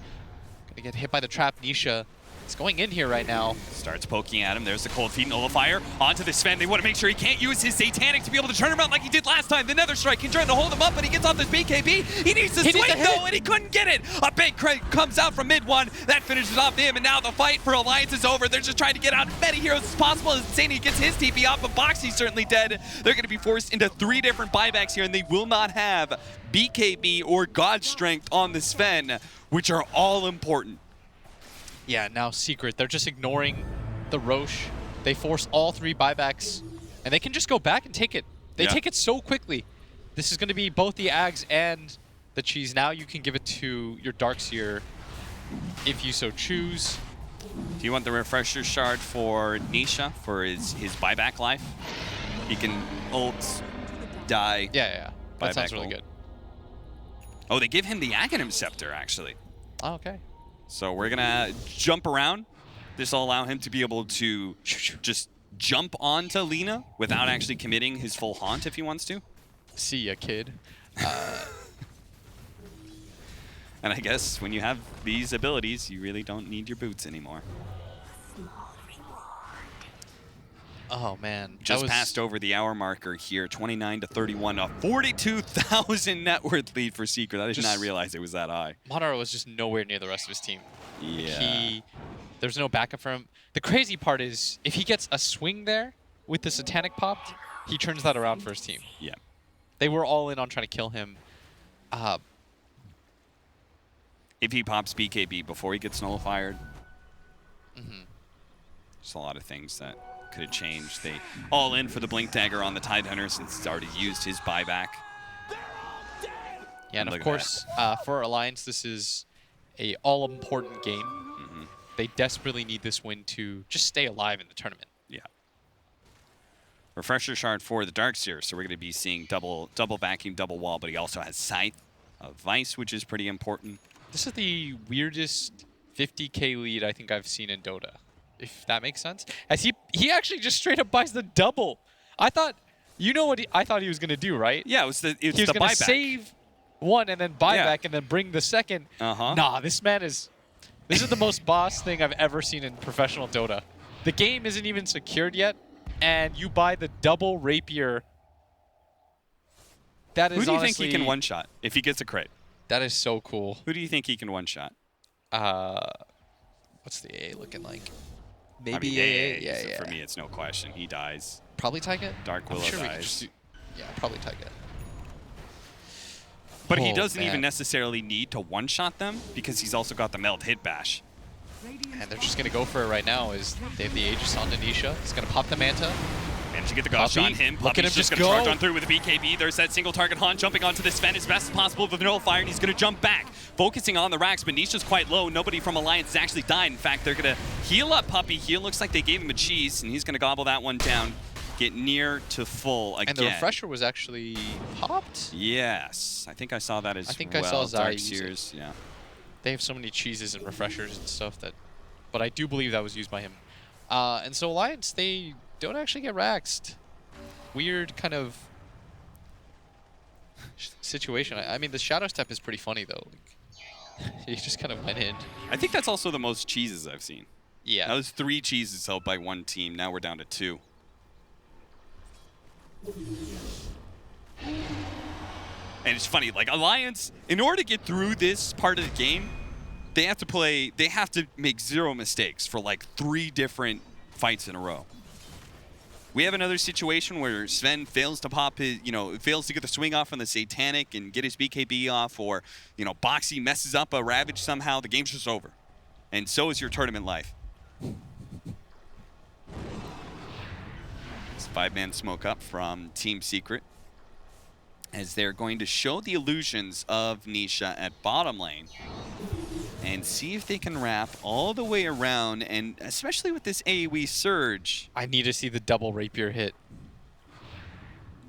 [SPEAKER 1] Gonna get hit by the trap. Nisha is going in here right now.
[SPEAKER 2] Starts poking at him. There's the cold feet nullifier onto the Sven. They want to make sure he can't use his satanic to be able to turn him around like he did last time. The Nether Strike can try to hold him up, but he gets off this BKB. He needs to swing though, and he couldn't get it. A big crate comes out from mid one. That finishes off him, and now the fight for Alliance is over. They're just trying to get out as many heroes as possible. As Insania gets his TP off, but Boxy's certainly dead. They're going to be forced into 3 different buybacks here, and they will not have BKB or God Strength on the Sven, which are all important.
[SPEAKER 1] Yeah, now Secret. They're just ignoring the Roche. They force all 3 buybacks, and they can just go back and take it. They take it so quickly. This is going to be both the Ags and the Cheese. Now you can give it to your Darkseer if you so choose.
[SPEAKER 2] Do you want the Refresher Shard for Nisha for his buyback life? He can ult, die.
[SPEAKER 1] Yeah. That sounds really
[SPEAKER 2] ult.
[SPEAKER 1] good.
[SPEAKER 2] Oh, they give him the Aghanim Scepter, actually.
[SPEAKER 1] Oh, okay.
[SPEAKER 2] So we're going to jump around. This will allow him to be able to just jump onto Lina without actually committing his full haunt if he wants to.
[SPEAKER 1] See ya, kid.
[SPEAKER 2] And I guess when you have these abilities, you really don't need your boots anymore.
[SPEAKER 1] Oh, man.
[SPEAKER 2] Just passed over the hour marker here, 29-31, a 42,000 net worth lead for Secret. I did not realize it was that high.
[SPEAKER 1] Monaro was just nowhere near the rest of his team.
[SPEAKER 2] Yeah.
[SPEAKER 1] There's no backup for him. The crazy part is, if he gets a swing there with the Satanic popped, he turns that around for his team.
[SPEAKER 2] Yeah.
[SPEAKER 1] They were all in on trying to kill him.
[SPEAKER 2] If he pops BKB before he gets nullified, there's a lot of things that could have changed. They all in for the Blink Dagger on the Tidehunter since he's already used his buyback.
[SPEAKER 1] Yeah, and of course, for Alliance, this is a all-important game. They desperately need this win to just stay alive in the tournament.
[SPEAKER 2] Yeah. Refresher Shard for the Darkseer, so we're going to be seeing double vacuum, double wall, but he also has Scythe of Vice, which is pretty important.
[SPEAKER 1] This is the weirdest 50k lead I think I've seen in Dota, if that makes sense. As he actually just straight up buys the double. I thought, you know what I thought he was going to do, right?
[SPEAKER 2] Yeah, it was the
[SPEAKER 1] He was going to save one and then buy back and then bring the second. Nah, this is the most boss thing I've ever seen in professional Dota. The game isn't even secured yet, and you buy the double rapier. That is
[SPEAKER 2] Who do you
[SPEAKER 1] honestly,
[SPEAKER 2] think he can one-shot if he gets a crit?
[SPEAKER 1] That is so cool.
[SPEAKER 2] Who do you think he can one-shot?
[SPEAKER 1] What's the AA looking like? Maybe
[SPEAKER 2] AA.
[SPEAKER 1] Yeah.
[SPEAKER 2] For me, it's no question. He dies.
[SPEAKER 1] Probably Taiga?
[SPEAKER 2] Dark Willow dies.
[SPEAKER 1] Yeah, probably Taiga.
[SPEAKER 2] But he doesn't even necessarily need to one-shot them because he's also got the Meld Hit Bash.
[SPEAKER 1] And they're just going to go for it right now. They have the Aegis on Anisha. He's going to pop the Manta.
[SPEAKER 2] Managed to get the Gosh on him.
[SPEAKER 1] Look at him
[SPEAKER 2] just going to charge on through with the BKB. There's that single target haunt jumping onto the Sven as best as possible with the nullifier, and he's going to jump back. Focusing on the racks, but Nisha's quite low. Nobody from Alliance has actually died. In fact, they're going to heal up Puppy here. Looks like they gave him a cheese, and he's going to gobble that one down. Get near to full again.
[SPEAKER 1] And the refresher was actually popped?
[SPEAKER 2] Yes. I think I saw that as well.
[SPEAKER 1] I think I saw Zai use
[SPEAKER 2] Darkseers, yeah.
[SPEAKER 1] They have so many cheeses and refreshers and stuff that... But I do believe that was used by him. And so Alliance, they don't actually get raxed. Weird kind of situation. I mean, the Shadow Step is pretty funny, though. He just kind of went in.
[SPEAKER 2] I think that's also the most cheeses I've seen.
[SPEAKER 1] Yeah.
[SPEAKER 2] That was 3 cheeses held by one team. Now we're down to 2. And it's funny, like Alliance, in order to get through this part of the game, they have to make 0 mistakes for like 3 different fights in a row. We have another situation where Sven fails to pop his, fails to get the swing off on the Satanic and get his BKB off, or, Boxy messes up a Ravage somehow, the game's just over. And so is your tournament life. This 5-man smoke up from Team Secret. as they're going to show the illusions of Nisha at bottom lane and see if they can wrap all the way around, and especially with this AoE surge.
[SPEAKER 1] I need to see the double rapier hit.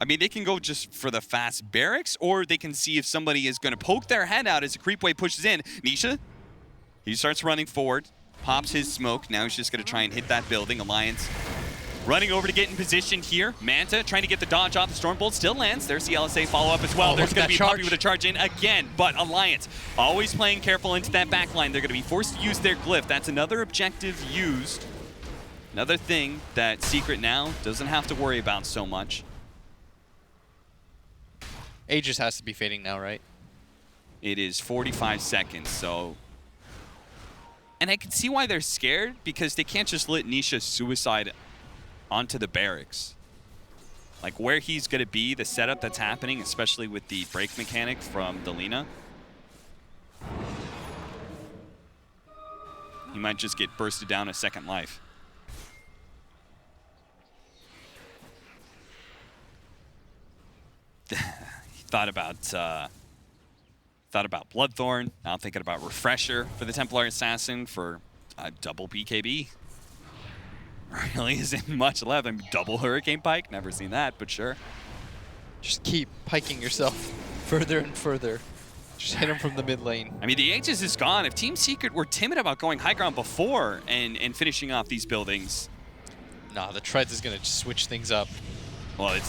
[SPEAKER 2] I mean, they can go just for the fast barracks, or they can see if somebody is going to poke their head out as the creep wave pushes in. Nisha, he starts running forward, pops his smoke. Now he's just going to try and hit that building. Alliance running over to get in position here. Manta trying to get the dodge off. The Stormbolt still lands. There's the LSA follow-up as well.
[SPEAKER 1] Oh,
[SPEAKER 2] There's going to be
[SPEAKER 1] charge.
[SPEAKER 2] Puppey with a charge in again, but Alliance always playing careful into that back line. They're going to be forced to use their glyph. That's another objective used. Another thing that Secret now doesn't have to worry about so much.
[SPEAKER 1] Aegis has to be fading now, right?
[SPEAKER 2] It is 45 seconds, so... And I can see why they're scared, because they can't just let Nisha suicide onto the barracks. Like, where he's going to be, the setup that's happening, especially with the break mechanic from Delina. He might just get bursted down a second life. Thought about Bloodthorn. Now I'm thinking about Refresher for the Templar Assassin for a double BKB. Really isn't much left. I mean, double Hurricane Pike. Never seen that, but sure.
[SPEAKER 1] Just keep piking yourself further and further. Just hit him from the mid lane.
[SPEAKER 2] I mean, the Aegis is gone. If Team Secret were timid about going high ground before and finishing off these buildings.
[SPEAKER 1] Nah, the Treads is going to switch things up.
[SPEAKER 2] Well, it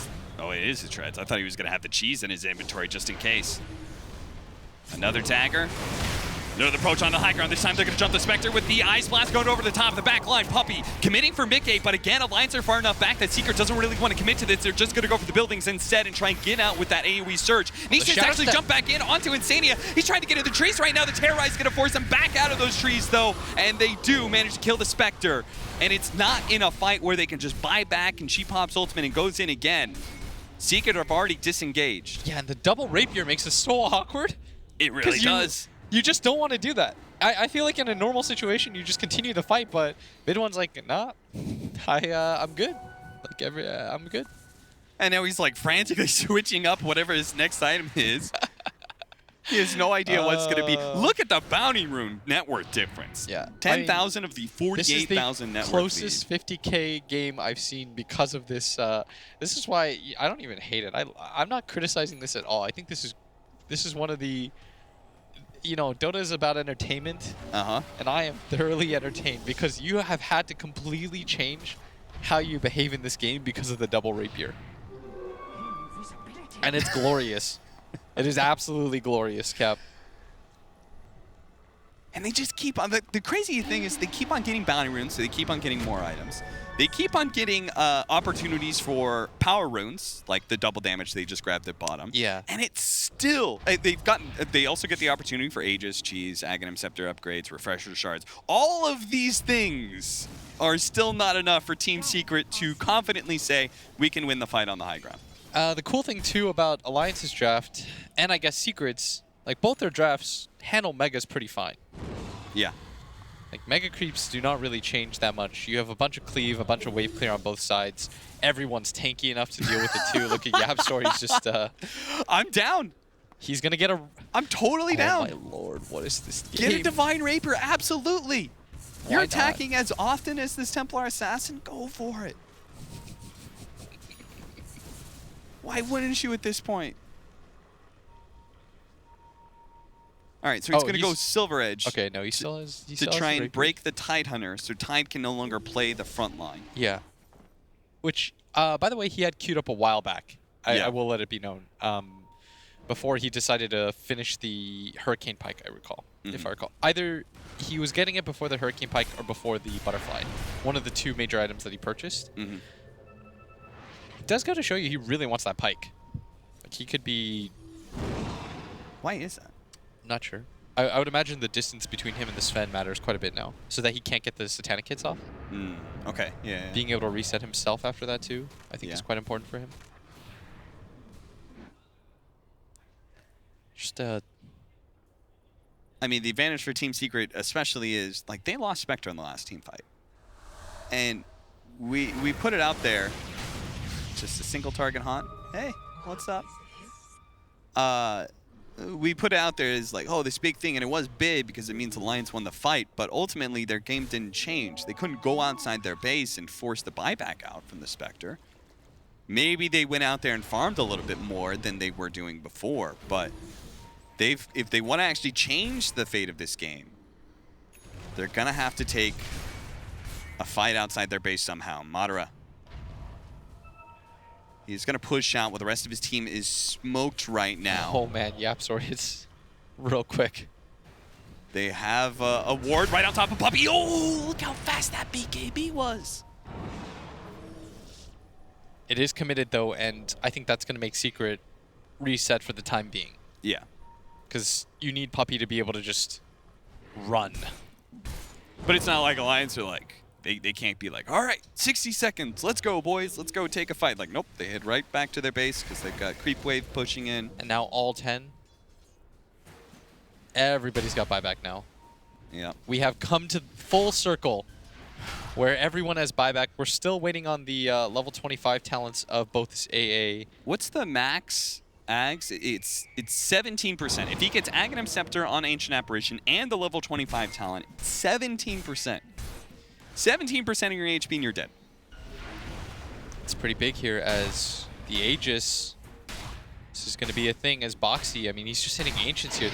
[SPEAKER 2] is the Treads. I thought he was going to have the cheese in his inventory just in case. Another dagger. Another approach on the high ground. This time they're going to jump the Spectre with the Ice Blast going over the top of the back line. Puppey committing for mid-gate, but again, Alliance are far enough back that Secret doesn't really want to commit to this. They're just going to go for the buildings instead and try and get out with that AoE surge. Nisha's actually jumped back in onto Insania. He's trying to get into the trees right now. The Terrorize is going to force him back out of those trees, though, and they do manage to kill the Spectre. And it's not in a fight where they can just buy back and she pops ultimate and goes in again. Secret have already disengaged.
[SPEAKER 1] Yeah, and the double rapier makes it so awkward.
[SPEAKER 2] It really does.
[SPEAKER 1] You just don't want to do that. I feel like in a normal situation, you just continue the fight, but mid one's like, nah, I'm good. Like I'm good.
[SPEAKER 2] And now he's like frantically switching up whatever his next item is. He has no idea what's going to be. Look at the bounty rune net worth difference.
[SPEAKER 1] Yeah.
[SPEAKER 2] 10,000 of the 48,000 net worth.
[SPEAKER 1] Closest 50K game I've seen because of this. This is why I don't even hate it. I'm not criticizing this at all. I think this is one of the, you know, Dota is about entertainment. And I am thoroughly entertained because you have had to completely change how you behave in this game because of the double rapier. And it's glorious. It is absolutely glorious, Cap.
[SPEAKER 2] And they just keep on. The crazy thing is they keep on getting bounty runes, so they keep on getting more items. They keep on getting opportunities for power runes, like the double damage they just grabbed at bottom.
[SPEAKER 1] Yeah.
[SPEAKER 2] And it's still, they also get the opportunity for Aegis, Cheese, Aghanim Scepter upgrades, Refresher Shards. All of these things are still not enough for Team Secret to confidently say, we can win the fight on the high ground.
[SPEAKER 1] The cool thing, too, about Alliance's draft, and I guess Secret's, like, both their drafts handle Megas pretty fine.
[SPEAKER 2] Yeah.
[SPEAKER 1] Like, Mega creeps do not really change that much. You have a bunch of cleave, a bunch of wave clear on both sides. Everyone's tanky enough to deal with it, too. Look at YapzOr, he's just...
[SPEAKER 2] I'm down.
[SPEAKER 1] He's going to get a...
[SPEAKER 2] I'm totally down.
[SPEAKER 1] Oh, my lord, what is this game?
[SPEAKER 2] Get a Divine Rapier, absolutely.
[SPEAKER 1] Why
[SPEAKER 2] You're
[SPEAKER 1] not?
[SPEAKER 2] attacking as often as this Templar Assassin, go for it. Why wouldn't you at this point? All right, so he's going to go Silver Edge.
[SPEAKER 1] Okay, no, he still has...
[SPEAKER 2] to try and break the Tidehunter, so Tide can no longer play the front line.
[SPEAKER 1] Yeah. Which, by the way, he had queued up a while back. I will let it be known. Before he decided to finish the Hurricane Pike, I recall, if I recall. Either he was getting it before the Hurricane Pike or before the Butterfly. One of the two major items that he purchased. It does go to show you he really wants that Pike. Like, he could be...
[SPEAKER 2] Why is that?
[SPEAKER 1] Not sure. I would imagine the distance between him and the Sven matters quite a bit now, so that he can't get the Satanic hits off.
[SPEAKER 2] Okay, yeah.
[SPEAKER 1] Being able to reset himself after that, too, I think is quite important for him. Just,
[SPEAKER 2] I mean, the advantage for Team Secret especially is, like, they lost Spectre in the last team fight. And we put it out there. Just a single target haunt. Hey, what's up? we put it out there as like, oh, this big thing, and it was big because it means Alliance won the fight, but ultimately their game didn't change. They couldn't go outside their base and force the buyback out from the Spectre. Maybe they went out there and farmed a little bit more than they were doing before, but if they want to actually change the fate of this game, they're going to have to take a fight outside their base somehow. Madara. He's going to push out while the rest of his team is smoked right now.
[SPEAKER 1] Oh, man. YapzOr hits real quick.
[SPEAKER 2] They have a ward right on top of Puppey. Oh, look how fast that BKB was.
[SPEAKER 1] It is committed, though, and I think that's going to make Secret reset for the time being.
[SPEAKER 2] Yeah.
[SPEAKER 1] Because you need Puppey to be able to just run.
[SPEAKER 2] But it's not like Alliance are like, they can't be like, all right, 60 seconds, let's go, boys, let's go take a fight. Like, nope, they head right back to their base because they've got creep wave pushing in.
[SPEAKER 1] And now all 10. Everybody's got buyback now.
[SPEAKER 2] Yeah.
[SPEAKER 1] We have come to full circle where everyone has buyback. We're still waiting on the level 25 talents of both this AA.
[SPEAKER 2] What's the max Ags? It's 17%. If he gets Aghanim Scepter on Ancient Apparition and the level 25 talent, 17%. 17% of your HP and you're dead.
[SPEAKER 1] It's pretty big here as the Aegis. This is going to be a thing as Boxy. I mean, he's just hitting Ancients here.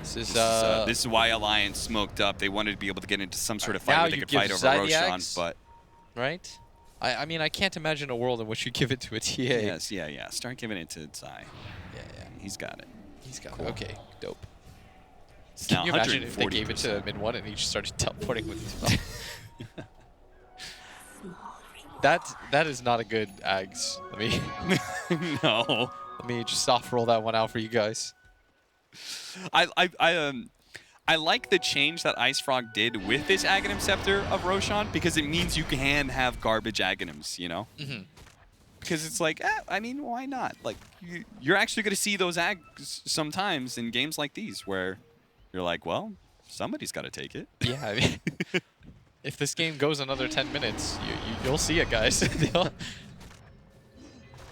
[SPEAKER 1] This is
[SPEAKER 2] why Alliance smoked up. They wanted to be able to get into some sort of fight where they could fight over Roshan, but...
[SPEAKER 1] Right? I mean, I can't imagine a world in which you give it to a TA.
[SPEAKER 2] Yes, yeah. Start giving it to Zai.
[SPEAKER 1] Yeah.
[SPEAKER 2] He's got it.
[SPEAKER 1] He's got
[SPEAKER 2] Cool.
[SPEAKER 1] it. Okay, dope.
[SPEAKER 2] It's
[SPEAKER 1] Can
[SPEAKER 2] now
[SPEAKER 1] you imagine if they gave it
[SPEAKER 2] 140%.
[SPEAKER 1] to mid-1 and he just started teleporting with his That is not a good Ags.
[SPEAKER 2] No.
[SPEAKER 1] Let me just soft roll that one out for you guys.
[SPEAKER 2] I like the change that Ice Frog did with this Aghanim Scepter of Roshan because it means you can have garbage Aghanims, you know?
[SPEAKER 1] Mm-hmm.
[SPEAKER 2] Because it's like, I mean, why not? Like, you're actually going to see those Ags sometimes in games like these where you're like, well, somebody's got to take it.
[SPEAKER 1] Yeah, I mean, if this game goes another 10 minutes, you'll see it, guys.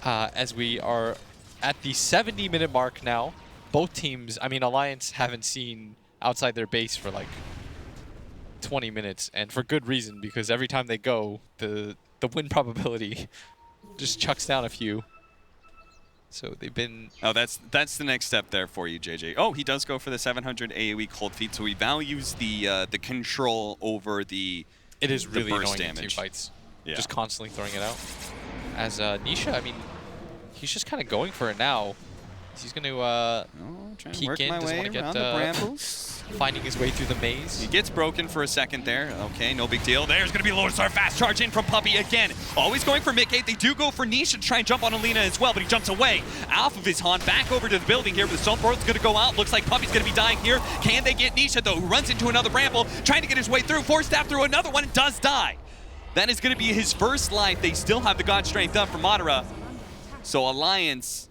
[SPEAKER 1] As we are at the 70-minute mark now, both teams, I mean, Alliance haven't seen outside their base for like 20 minutes, and for good reason, because every time they go, the win probability just chucks down a few. So they've been...
[SPEAKER 2] Oh, that's the next step there for you, JJ. Oh, he does go for the 700 AoE cold feet, so he values the control over the
[SPEAKER 1] It is really
[SPEAKER 2] burst
[SPEAKER 1] annoying in
[SPEAKER 2] damage.
[SPEAKER 1] team fights.
[SPEAKER 2] Yeah.
[SPEAKER 1] Just constantly throwing it out. As Nisha, I mean, he's just kind of going for it now. He's going to
[SPEAKER 2] trying to
[SPEAKER 1] peek
[SPEAKER 2] work
[SPEAKER 1] in,
[SPEAKER 2] my
[SPEAKER 1] doesn't
[SPEAKER 2] way
[SPEAKER 1] want to get
[SPEAKER 2] around the brambles.
[SPEAKER 1] finding his way through the maze.
[SPEAKER 2] He gets broken for a second there. Okay, no big deal. There's going to be a Lord Star fast charge in from Puppey again. Always going for mid-gate. They do go for Nisha to try and jump on Alina as well, but he jumps away. Off of his Haunt, back over to the building here, but the Stonefort's going to go out. Looks like Puppey's going to be dying here. Can they get Nisha, though, who runs into another bramble, trying to get his way through. Force Staff through another one and does die. That is going to be his first life. They still have the God Strength up for Madara. So Alliance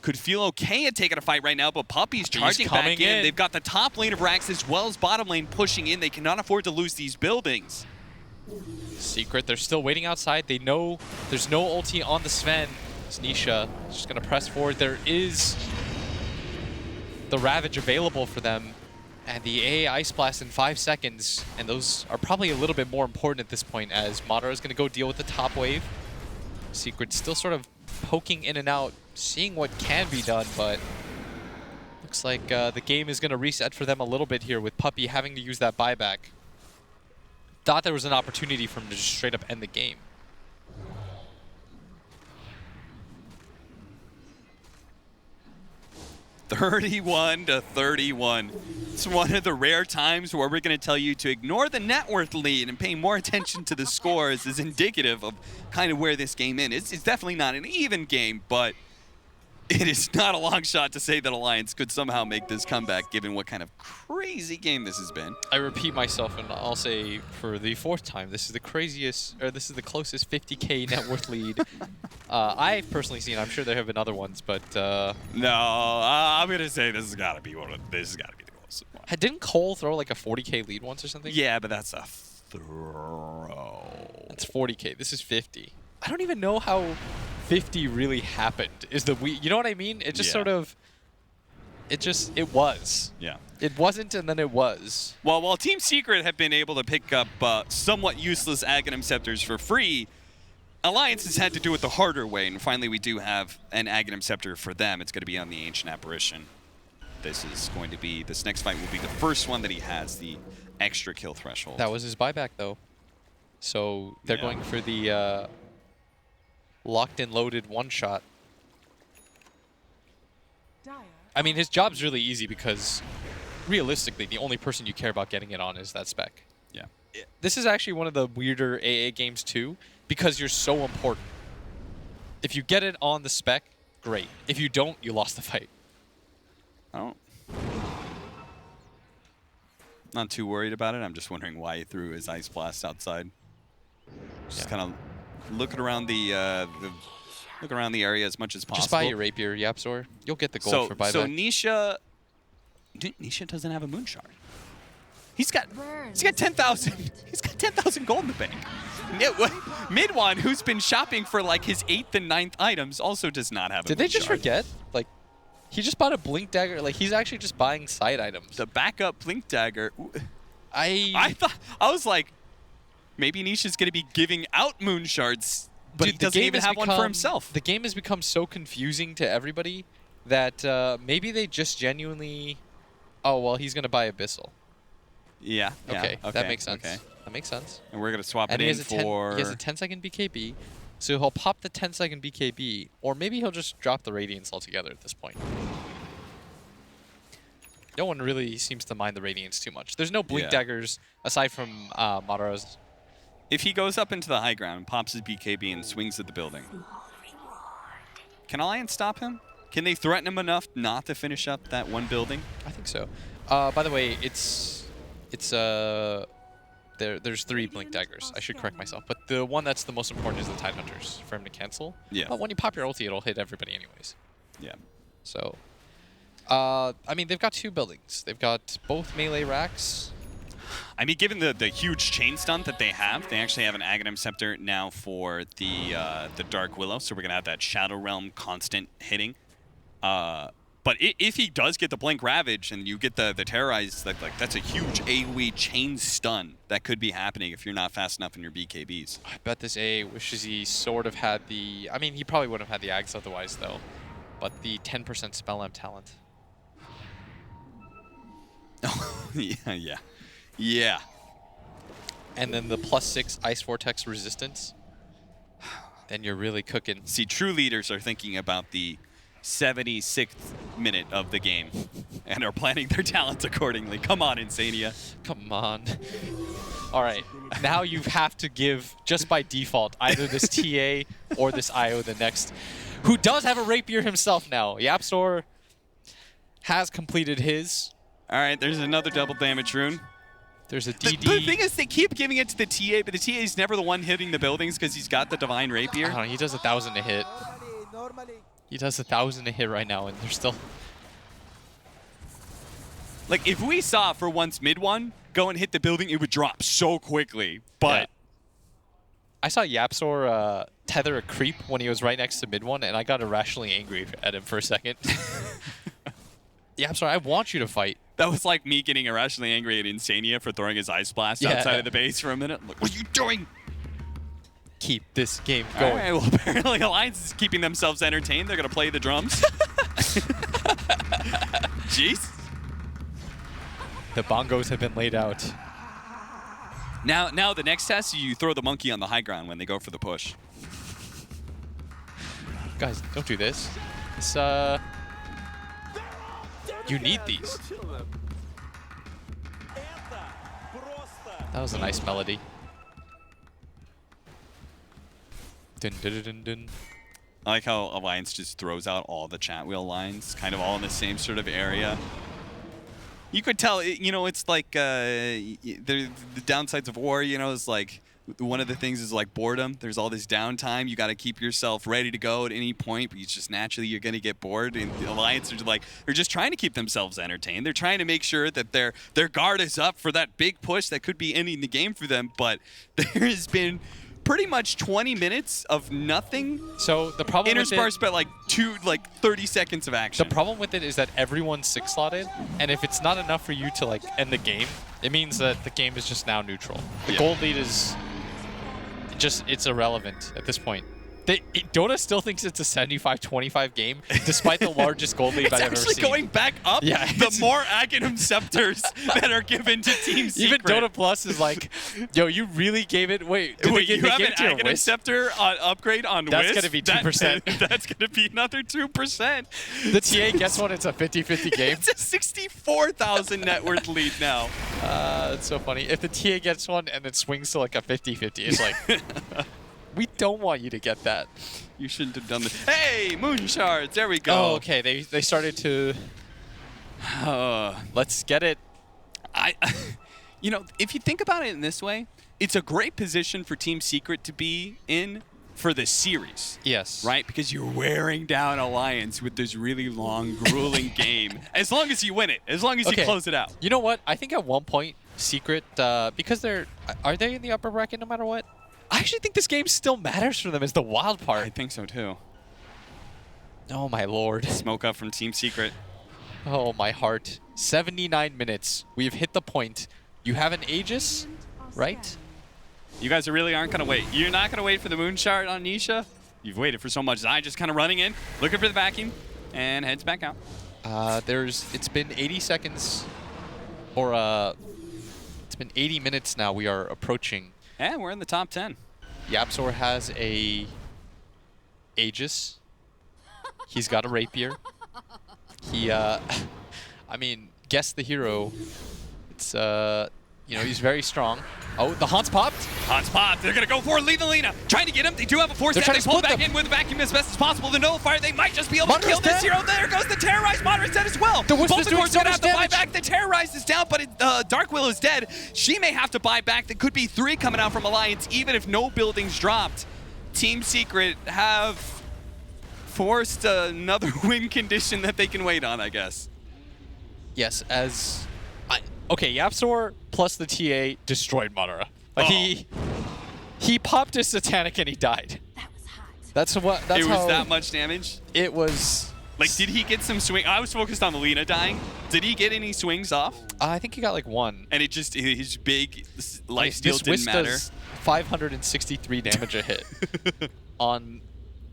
[SPEAKER 2] could feel okay at taking a fight right now, but Puppey's charging back in. They've got the top lane of Rax as well as bottom lane pushing in. They cannot afford to lose these buildings.
[SPEAKER 1] Secret, they're still waiting outside. They know there's no ulti on the Sven. It's Nisha just going to press forward. There is the Ravage available for them, and the AA Ice Blast in 5 seconds, and those are probably a little bit more important at this point as Madara is going to go deal with the top wave. Secret still sort of poking in and out, seeing what can be done, but looks like the game is going to reset for them a little bit here with Puppey having to use that buyback. Thought there was an opportunity for him to just straight up end the game.
[SPEAKER 2] (31-31). It's one of the rare times where we're going to tell you to ignore the net worth lead and pay more attention to the scores is indicative of kind of where this game is. It's definitely not an even game, but it is not a long shot to say that Alliance could somehow make this comeback given what kind of crazy game this has been.
[SPEAKER 1] I repeat myself, and I'll say for the 4th time, this is the craziest, or this is the closest 50K net worth lead I've personally seen. I'm sure there have been other ones, but
[SPEAKER 2] no, I'm gonna say this has got to be this has got to be the closest one.
[SPEAKER 1] Didn't Cole throw like a 40K lead once or something?
[SPEAKER 2] Yeah, but that's a throw.
[SPEAKER 1] It's 40K. This is 50. I don't even know how 50 really happened. You know what I mean? It just sort of, it was.
[SPEAKER 2] Yeah.
[SPEAKER 1] It wasn't, and then it was.
[SPEAKER 2] Well, while Team Secret have been able to pick up somewhat useless Aghanim Scepters for free, Alliance has had to do it the harder way, and finally we do have an Aghanim Scepter for them. It's going to be on the Ancient Apparition. This next fight will be the first one that he has, the extra kill threshold.
[SPEAKER 1] That was his buyback, though. So they're going for the locked and loaded one-shot. I mean, his job's really easy because, realistically, the only person you care about getting it on is that spec.
[SPEAKER 2] Yeah.
[SPEAKER 1] This is actually one of the weirder AA games, too, because you're so important. If you get it on the spec, great. If you don't, you lost the fight.
[SPEAKER 2] Not too worried about it. I'm just wondering why he threw his Ice Blast outside. Just kind of looking around the area as much as possible.
[SPEAKER 1] Just buy your Rapier, Yapzor. You'll get the gold for buyback.
[SPEAKER 2] So Nisha doesn't have a Moonshard. He's got 10,000. He's got 10,000 gold in the bank. Midwan, who's been shopping for like his 8th and 9th items, also does not have a
[SPEAKER 1] Did
[SPEAKER 2] Moonshard.
[SPEAKER 1] they just forget? Like, he just bought a Blink Dagger. Like, he's actually just buying side items.
[SPEAKER 2] The backup Blink Dagger.
[SPEAKER 1] I
[SPEAKER 2] was like, maybe Nisha's going to be giving out Moonshards, but he doesn't even have one for himself.
[SPEAKER 1] The game has become so confusing to everybody that maybe they just genuinely... Oh, well, he's going to buy Abyssal.
[SPEAKER 2] Yeah.
[SPEAKER 1] Okay, that makes sense.
[SPEAKER 2] Okay.
[SPEAKER 1] That makes sense.
[SPEAKER 2] And we're going to swap
[SPEAKER 1] And
[SPEAKER 2] it
[SPEAKER 1] he
[SPEAKER 2] in
[SPEAKER 1] has
[SPEAKER 2] for...
[SPEAKER 1] He has a 10-second BKB, so he'll pop the 10-second BKB, or maybe he'll just drop the Radiance altogether at this point. No one really seems to mind the Radiance too much. There's no Blink Daggers aside from Mataro's.
[SPEAKER 2] If he goes up into the high ground, pops his BKB, and swings at the building, can Alliance stop him? Can they threaten him enough not to finish up that one building?
[SPEAKER 1] I think so. By the way, there's 3 Blink Daggers. I should correct myself. But the one that's the most important is the Tidehunters for him to cancel.
[SPEAKER 2] Yeah.
[SPEAKER 1] But when you pop your ulti, it'll hit everybody anyways.
[SPEAKER 2] Yeah.
[SPEAKER 1] So, I mean, they've got 2 buildings. They've got both melee racks.
[SPEAKER 2] I mean, given the huge chain stun that they actually have an Aghanim Scepter now for the Dark Willow, so we're going to have that Shadow Realm constant hitting. But if he does get the Blink Ravage and you get the Terrorize, like that's a huge AoE chain stun that could be happening if you're not fast enough in your BKBs.
[SPEAKER 1] I bet this A wishes he sort of had the... I mean, he probably wouldn't have had the Ags otherwise, though. But the 10% Spell Amp talent.
[SPEAKER 2] Yeah.
[SPEAKER 1] And then the +6 Ice Vortex resistance. Then you're really cooking.
[SPEAKER 2] See, true leaders are thinking about the 76th minute of the game and are planning their talents accordingly. Come on, Insania.
[SPEAKER 1] Come on. All right. Now you have to give, just by default, either this TA or this IO the next, who does have a Rapier himself now. Yapzor has completed his.
[SPEAKER 2] All right, there's another double damage rune.
[SPEAKER 1] There's a DD.
[SPEAKER 2] The thing is, they keep giving it to the TA, but the TA is never the one hitting the buildings because he's got the Divine Rapier.
[SPEAKER 1] I don't know, he does 1,000 a hit. He does 1,000 a hit right now, and they're still...
[SPEAKER 2] Like, if we saw, for once, mid-one go and hit the building, it would drop so quickly, but...
[SPEAKER 1] Yeah. I saw Yapzor tether a creep when he was right next to mid-one, and I got irrationally angry at him for a second. Yapzor, I want you to fight.
[SPEAKER 2] That was like me getting irrationally angry at Insania for throwing his Ice Blast outside of the base for a minute. Like, what are you doing?
[SPEAKER 1] Keep this game going.
[SPEAKER 2] All right, well, apparently Alliance is keeping themselves entertained. They're going to play the drums. Jeez.
[SPEAKER 1] The bongos have been laid out.
[SPEAKER 2] Now the next test, you throw the monkey on the high ground when they go for the push.
[SPEAKER 1] Guys, don't do this. It's, you need these. That was a nice melody. Dun, dun, dun, dun, dun.
[SPEAKER 2] I like how Alliance just throws out all the chat wheel lines, kind of all in the same sort of area. You could tell, you know, it's like the downsides of war, you know, is like one of the things is like boredom. There's all this downtime. You got to keep yourself ready to go at any point, but it's just naturally you're going to get bored. And the Alliance are like, they're just trying to keep themselves entertained. They're trying to make sure that their guard is up for that big push that could be ending the game for them. But there has been pretty much 20 minutes of nothing.
[SPEAKER 1] So the problem
[SPEAKER 2] interspersed by like 30 seconds of action.
[SPEAKER 1] The problem with it is that everyone's 6-slotted, and if it's not enough for you to like end the game, it means that the game is just now neutral. The gold lead is it's irrelevant at this point. Dota still thinks it's a 75-25 game, despite the largest gold lead I've ever seen.
[SPEAKER 2] It's actually going back up.
[SPEAKER 1] Yeah,
[SPEAKER 2] the more Aghanim Scepters that are given to Team Secret.
[SPEAKER 1] Even Dota Plus is like, yo, you really gave it. Wait, you
[SPEAKER 2] have an Aghanim Scepter upgrade on
[SPEAKER 1] That's
[SPEAKER 2] Wisp?
[SPEAKER 1] That's going to be 2%.
[SPEAKER 2] That's going to be another 2%.
[SPEAKER 1] The TA gets one, it's a 50-50 game.
[SPEAKER 2] It's a 64,000 net worth lead now.
[SPEAKER 1] That's so funny. If the TA gets one and it swings to like a 50-50, it's like... We don't want you to get that.
[SPEAKER 2] You shouldn't have done this. Hey, moon shards. There we go.
[SPEAKER 1] Oh, okay. They started to. Let's get it.
[SPEAKER 2] You know, if you think about it in this way, it's a great position for Team Secret to be in for the series.
[SPEAKER 1] Yes.
[SPEAKER 2] Right? Because you're wearing down Alliance with this really long, grueling game. As long as you win it. As long as you close it out.
[SPEAKER 1] You know what? I think at one point, Secret, because are they in the upper bracket no matter what? I actually think this game still matters for them is the wild part.
[SPEAKER 2] I think so too.
[SPEAKER 1] Oh my lord.
[SPEAKER 2] Smoke up from Team Secret.
[SPEAKER 1] Oh my heart. 79 minutes. We've hit the point. You have an Aegis, right?
[SPEAKER 2] You guys really aren't going to wait. You're not going to wait for the moon shard on Nisha? You've waited for so much. Zai just kind of running in, looking for the vacuum, and heads back out.
[SPEAKER 1] It's been 80 seconds, or it's been 80 minutes now. We are approaching.
[SPEAKER 2] Yeah, we're in the top 10.
[SPEAKER 1] YapzOr has a Aegis. He's got a rapier. He, I mean, guess the hero. It's, you know, he's very strong. Oh, the Haunts popped.
[SPEAKER 2] Haunts popped. They're going to go for Lena. Trying to get him. They do have a force step. They pull back in with the vacuum as best as possible. The nullifier, they might just be able to kill this hero. There goes the Terrorize. Moderate dead as well.
[SPEAKER 1] Both
[SPEAKER 2] of course going to have to buy back. The Terrorize is down, but Dark Willow is dead. She may have to buy back. There could be 3 coming out from Alliance, even if no buildings dropped. Team Secret have forced another win condition that they can wait on, I guess.
[SPEAKER 1] Yes, okay, YapzOr plus the TA destroyed Madara. Like he popped his Satanic and he died.
[SPEAKER 3] That was hot.
[SPEAKER 1] That's
[SPEAKER 2] It was that much damage?
[SPEAKER 1] It was.
[SPEAKER 2] Like, did he get some swing? I was focused on Lena dying. Did he get any swings off?
[SPEAKER 1] I think he got like 1.
[SPEAKER 2] And it just, his big lifesteal didn't matter.
[SPEAKER 1] Does 563 damage a hit on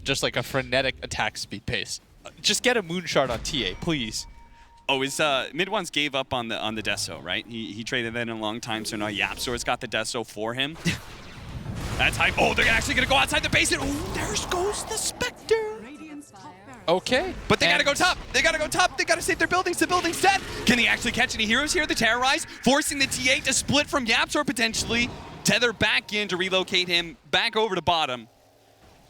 [SPEAKER 1] just like a frenetic attack speed pace. Just get a moon shard on TA, please.
[SPEAKER 2] Oh, his mid ones gave up on the Deso, right? He traded that in a long time, so now YapzOr's got the Deso for him. That's hype. Oh, they're actually gonna go outside the base, and there goes the Spectre.
[SPEAKER 1] Okay.
[SPEAKER 2] But they gotta go top. They gotta go top. They gotta save their buildings. The building's dead. Can they actually catch any heroes here? The Terrorize, forcing the TA to split from YapzOr potentially. Tether back in to relocate him back over to bottom.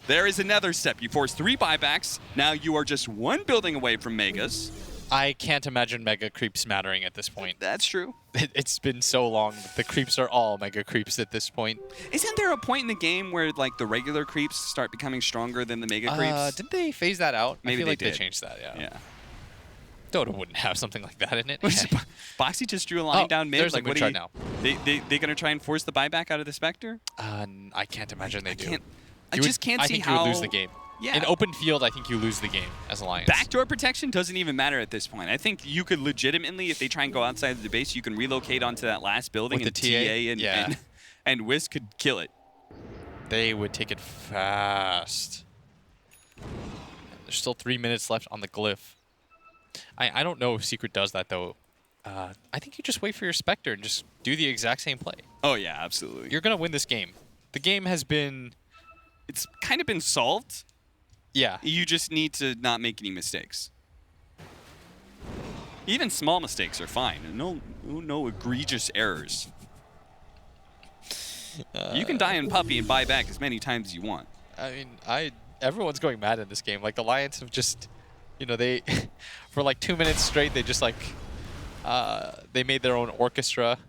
[SPEAKER 2] There is another step. You force 3 buybacks. Now you are just 1 building away from Megas.
[SPEAKER 1] I can't imagine mega creeps mattering at this point.
[SPEAKER 2] That's true.
[SPEAKER 1] It's been so long. The creeps are all mega creeps at this point.
[SPEAKER 2] Isn't there a point in the game where like the regular creeps start becoming stronger than the mega creeps?
[SPEAKER 1] Didn't they phase that out?
[SPEAKER 2] Maybe
[SPEAKER 1] I feel like
[SPEAKER 2] they
[SPEAKER 1] they changed that, yeah.
[SPEAKER 2] Yeah.
[SPEAKER 1] Dota wouldn't have something like that in it.
[SPEAKER 2] Boxy just drew a line down mid.
[SPEAKER 1] There's
[SPEAKER 2] like,
[SPEAKER 1] what now.
[SPEAKER 2] They gonna try and force the buyback out of the Spectre?
[SPEAKER 1] I can't imagine they do.
[SPEAKER 2] I just can't see how.
[SPEAKER 1] I think you would lose the game.
[SPEAKER 2] Yeah.
[SPEAKER 1] In open field, I think you lose the game as Alliance.
[SPEAKER 2] Backdoor protection doesn't even matter at this point. I think you could legitimately, if they try and go outside of the base, you can relocate onto that last building
[SPEAKER 1] with
[SPEAKER 2] and
[SPEAKER 1] the
[SPEAKER 2] TA and Wisp could kill it.
[SPEAKER 1] They would take it fast. There's still 3 minutes left on the glyph. I don't know if Secret does that, though. I think you just wait for your Spectre and just do the exact same play.
[SPEAKER 2] Oh, yeah, absolutely.
[SPEAKER 1] You're going to win this game. The game has been...
[SPEAKER 2] It's kind of been solved.
[SPEAKER 1] Yeah.
[SPEAKER 2] You just need to not make any mistakes. Even small mistakes are fine. No egregious errors. You can die in Puppy and buy back as many times as you want.
[SPEAKER 1] I mean, everyone's going mad in this game. Like, Alliance have just, you know, they, for like 2 minutes straight, they just like, they made their own orchestra.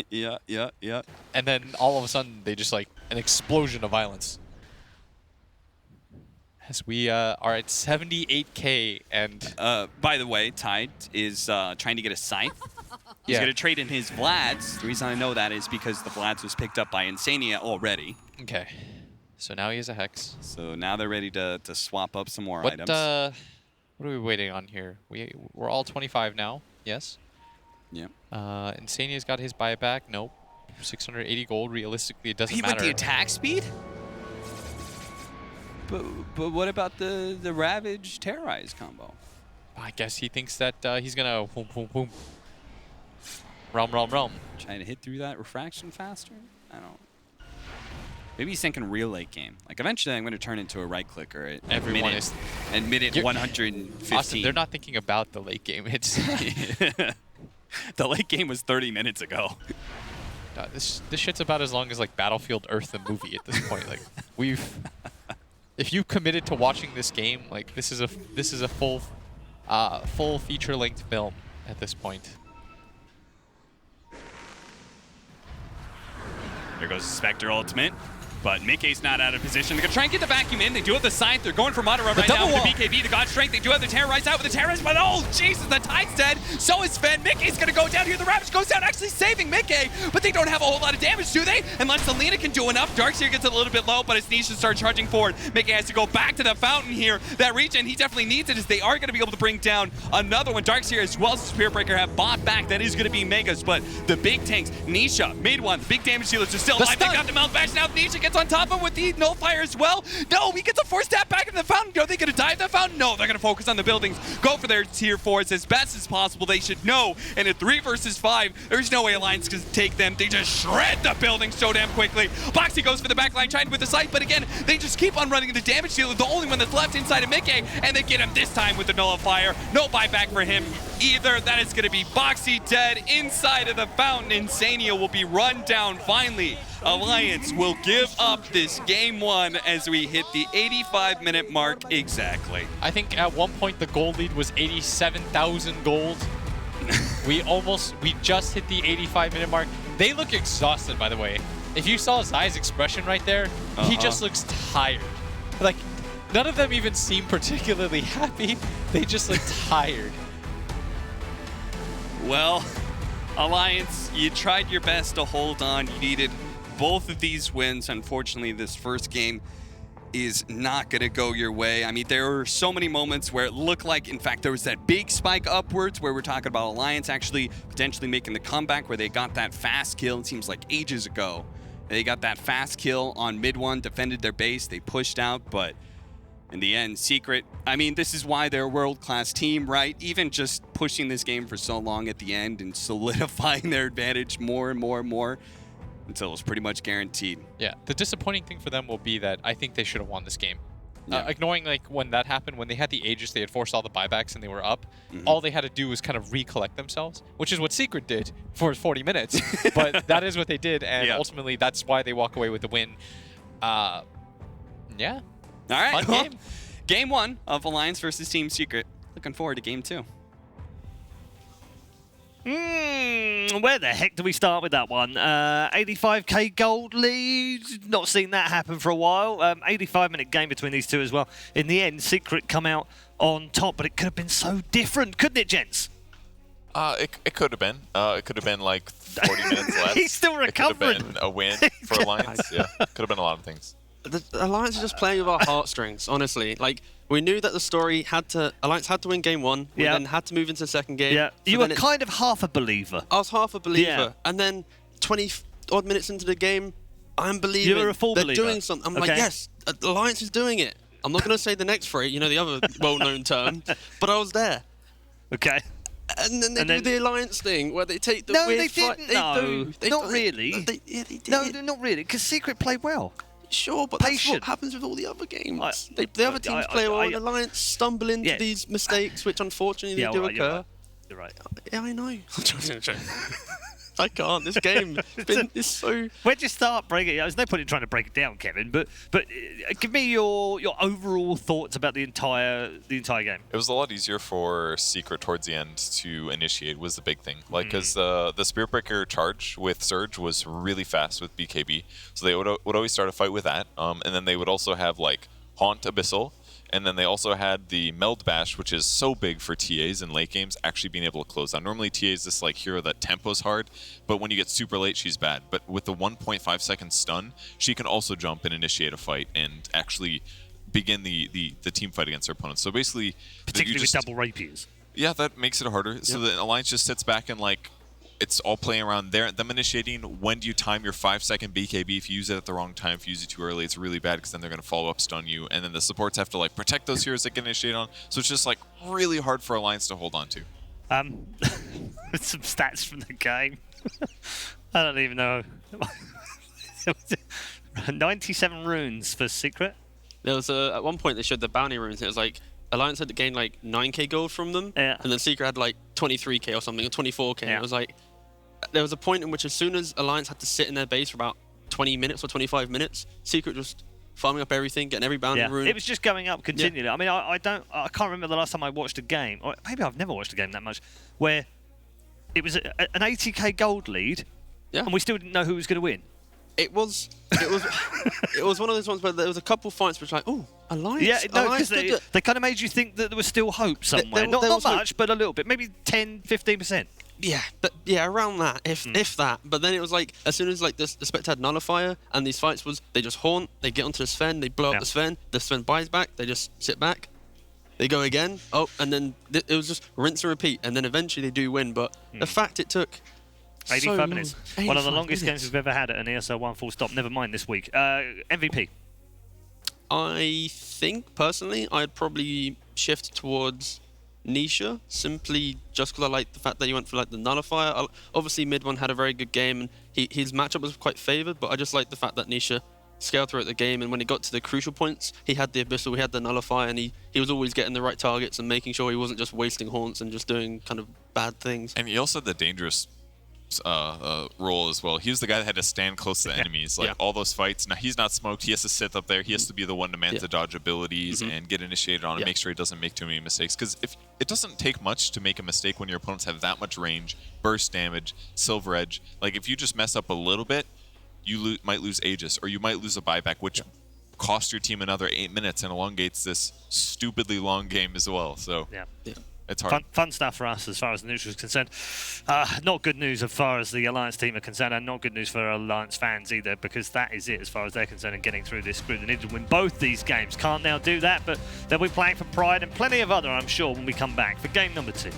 [SPEAKER 2] Yeah.
[SPEAKER 1] And then all of a sudden, they just like, an explosion of violence. As we are at 78K and...
[SPEAKER 2] by the way, Tide is trying to get a Scythe He's going to trade in his Vlad's. The reason I know that is because the Vlad's was picked up by Insania already.
[SPEAKER 1] Okay. So now he has a Hex.
[SPEAKER 2] So now they're ready to swap up some more items.
[SPEAKER 1] What are we waiting on here? We're all 25 now. Yes?
[SPEAKER 2] Yep.
[SPEAKER 1] Insania's got his buyback. Nope. 680 gold. Realistically, it doesn't matter.
[SPEAKER 2] With the attack speed? But what about the Ravage Terrorize combo?
[SPEAKER 1] I guess he thinks that he's going to boom, boom, boom. Realm.
[SPEAKER 2] Trying to hit through that refraction faster? I don't know. Maybe he's thinking real late game. Like, eventually I'm going to turn into a right clicker at minute 115.
[SPEAKER 1] Austin, they're not thinking about the late game. It's
[SPEAKER 2] the late game was 30 minutes ago.
[SPEAKER 1] This shit's about as long as like Battlefield Earth the movie at this point. Like if you committed to watching this game, like this is a full feature-length film at this point.
[SPEAKER 2] There goes the Spectre ultimate, but Mickey's not out of position. They're going to try and get the vacuum in. They do have the Scythe. They're going for Mono Run right now with the BKB, the God Strength. They do have the Terrorize out with the Terrorize, but oh, Jesus, the Tide's dead. So is Sven. Mickey's going to go down here. The Ravage goes down, actually saving Mickey, but they don't have a whole lot of damage, do they? Unless Selena can do enough. Darkseer gets a little bit low, but as Nisha starts charging forward, Mickey has to go back to the fountain here. That regen, he definitely needs it, as they are going to be able to bring down another one. Darkseer as well as Spirit Breaker have bought back. That is going to be Megas, but the big tanks, Nisha made one. The big damage dealers are still alive. They got the Mount Bash now. Nisha gets on top of with the Nullfire as well. No, he gets a 4-step back in the fountain. Are they going to dive the fountain? No, they're going to focus on the buildings. Go for their tier 4s as best as possible. They should know. And at 3 versus 5, there's no way Alliance can take them. They just shred the building so damn quickly. Boxy goes for the backline, trying with the Scythe, but again, they just keep on running the damage dealer, the only one that's left inside of Mickey, and they get him this time with the Nullifier. No buyback for him either. That is going to be Boxy dead inside of the fountain. Insania will be run down finally. Alliance will give up this game 1 as we hit the 85-minute mark exactly.
[SPEAKER 1] I think at one point the gold lead was 87,000 gold. we just hit the 85-minute mark. They look exhausted, by the way. If you saw Zai's expression right there, he just looks tired. Like, none of them even seem particularly happy. They just look tired.
[SPEAKER 2] Well, Alliance, you tried your best to hold on. You needed both of these wins. Unfortunately, this first game is not going to go your way. I mean, there were so many moments where it looked like, in fact, there was that big spike upwards where we're talking about Alliance actually potentially making the comeback, where they got that fast kill. It seems like ages ago. They got that fast kill on mid 1, defended their base, they pushed out, but in the end, Secret, I mean, this is why they're a world-class team, right? Even just pushing this game for so long at the end and solidifying their advantage more and more and more until it was pretty much guaranteed.
[SPEAKER 1] Yeah, the disappointing thing for them will be that I think they should have won this game. Yeah. Ignoring like when that happened, when they had the Aegis, they had forced all the buybacks and they were up. All they had to do was kind of recollect themselves, which is what Secret did for 40 minutes. But that is what they did, and ultimately that's why they walk away with the win. Yeah.
[SPEAKER 2] All right.
[SPEAKER 1] Fun game.
[SPEAKER 2] Game 1 of Alliance versus Team Secret. Looking forward to game 2.
[SPEAKER 4] Where the heck do we start with that one? 85k gold lead. Not seen that happen for a while. 85-minute game between these two as well. In the end, Secret come out on top, but it could have been so different, couldn't it, gents?
[SPEAKER 5] It could have been. It could have been like 40 minutes less.
[SPEAKER 4] He's still recovering.
[SPEAKER 5] It could have been a win for Alliance. Yeah, could have been a lot of things.
[SPEAKER 6] The Alliance is just playing with our heartstrings, honestly. Like, we knew that the story Alliance had to win game 1, we then had to move into the second game.
[SPEAKER 4] Yeah, you were kind of half a believer.
[SPEAKER 6] I was half a believer, and then 20-odd minutes into the game, I'm believing.
[SPEAKER 4] You were a full believer.
[SPEAKER 6] They're doing something. I'm like, yes, Alliance is doing it. I'm not going to say the next three, you know, the other well-known term, but I was there.
[SPEAKER 4] Okay.
[SPEAKER 6] And then they do the Alliance thing, where they take the weird fight.
[SPEAKER 4] Not really.
[SPEAKER 6] They did.
[SPEAKER 4] No, not really, because Secret played well.
[SPEAKER 6] Sure, but that's what happens with all the other games. The other teams play well, and Alliance stumble into these mistakes, which unfortunately they do occur.
[SPEAKER 4] You're right.
[SPEAKER 6] Yeah, I know. I can't. This game is so...
[SPEAKER 4] Where'd you start breaking it? There's no point in trying to break it down, Kevin, but give me your overall thoughts about the entire game.
[SPEAKER 5] It was a lot easier for Secret towards the end to initiate, was the big thing. Like, because the Spirit Breaker charge with Surge was really fast with BKB, so they would always start a fight with that, and then they would also have, like, Haunt Abyssal, And then they also had the Meld Bash, which is so big for TAs in late games, actually being able to close down. Normally TA is this like hero that tempo's hard, but when you get super late, she's bad. But with the 1.5 second stun, she can also jump and initiate a fight and actually begin the team fight against their opponents. So basically,
[SPEAKER 4] particularly with double rapiers.
[SPEAKER 5] Yeah, that makes it harder. So the Alliance just sits back and like, it's all playing around them initiating. When do you time your 5-second BKB? If you use it at the wrong time, if you use it too early, it's really bad because then they're going to follow up stun you. And then the supports have to like protect those heroes that can initiate on. So it's just like really hard for Alliance to hold on to.
[SPEAKER 4] Some stats from the game. I don't even know. 97 runes for Secret.
[SPEAKER 6] There was at one point they showed the bounty runes. It was like Alliance had to gain like 9k gold from them, and then Secret had like 23k or something, or 24k. It was like there was a point in which as soon as Alliance had to sit in their base for about 20 minutes or 25 minutes, Secret just farming up everything, getting every bounty rune.
[SPEAKER 4] It was just going up continually. I mean, I can't remember the last time I watched a game, or maybe I've never watched a game that much, where it was an 80k gold lead, and we still didn't know who was going to win.
[SPEAKER 6] It was one of those ones where there was a couple fights which like, oh, Alliance.
[SPEAKER 4] Yeah, no, because they kind of made you think that there was still hope somewhere. Not much, but a little bit. Maybe 10, 15%.
[SPEAKER 6] Yeah, but around that, if that. But then it was like, as soon as like the Spectre had Nullifier, and these fights was, they just haunt, they get onto the Sven, they blow up the Sven buys back, they just sit back, they go again, and then it was just rinse and repeat, and then eventually they do win. But the fact it took
[SPEAKER 4] 85 minutes. One of the longest games we've ever had at an ESL One full stop. Never mind this week. MVP.
[SPEAKER 6] I think, personally, I'd probably shift towards Nisha, simply just because I like the fact that he went for like the Nullifier. Obviously, mid one had a very good game, and his matchup was quite favoured, but I just like the fact that Nisha scaled throughout the game, and when he got to the crucial points, he had the Abyssal, he had the Nullifier, and he was always getting the right targets and making sure he wasn't just wasting haunts and just doing kind of bad things.
[SPEAKER 5] And he also had the dangerous role as well. He was the guy that had to stand close to the enemies. Like all those fights, now he's not smoked, he has to sit up there, he has to be the one to man to dodge abilities and get initiated on and make sure he doesn't make too many mistakes. Because if it doesn't take much to make a mistake when your opponents have that much range, burst damage, silver edge. Like if you just mess up a little bit, you might lose Aegis, or you might lose a buyback, which costs your team another 8 minutes and elongates this stupidly long game as well. So it's hard.
[SPEAKER 4] Fun stuff for us as far as the neutral is concerned. Not good news as far as the Alliance team are concerned, and not good news for Alliance fans either, because that is it as far as they're concerned in getting through this group. They need to win both these games. Can't now do that, but they'll be playing for Pride and plenty of other, I'm sure, when we come back for game number 2.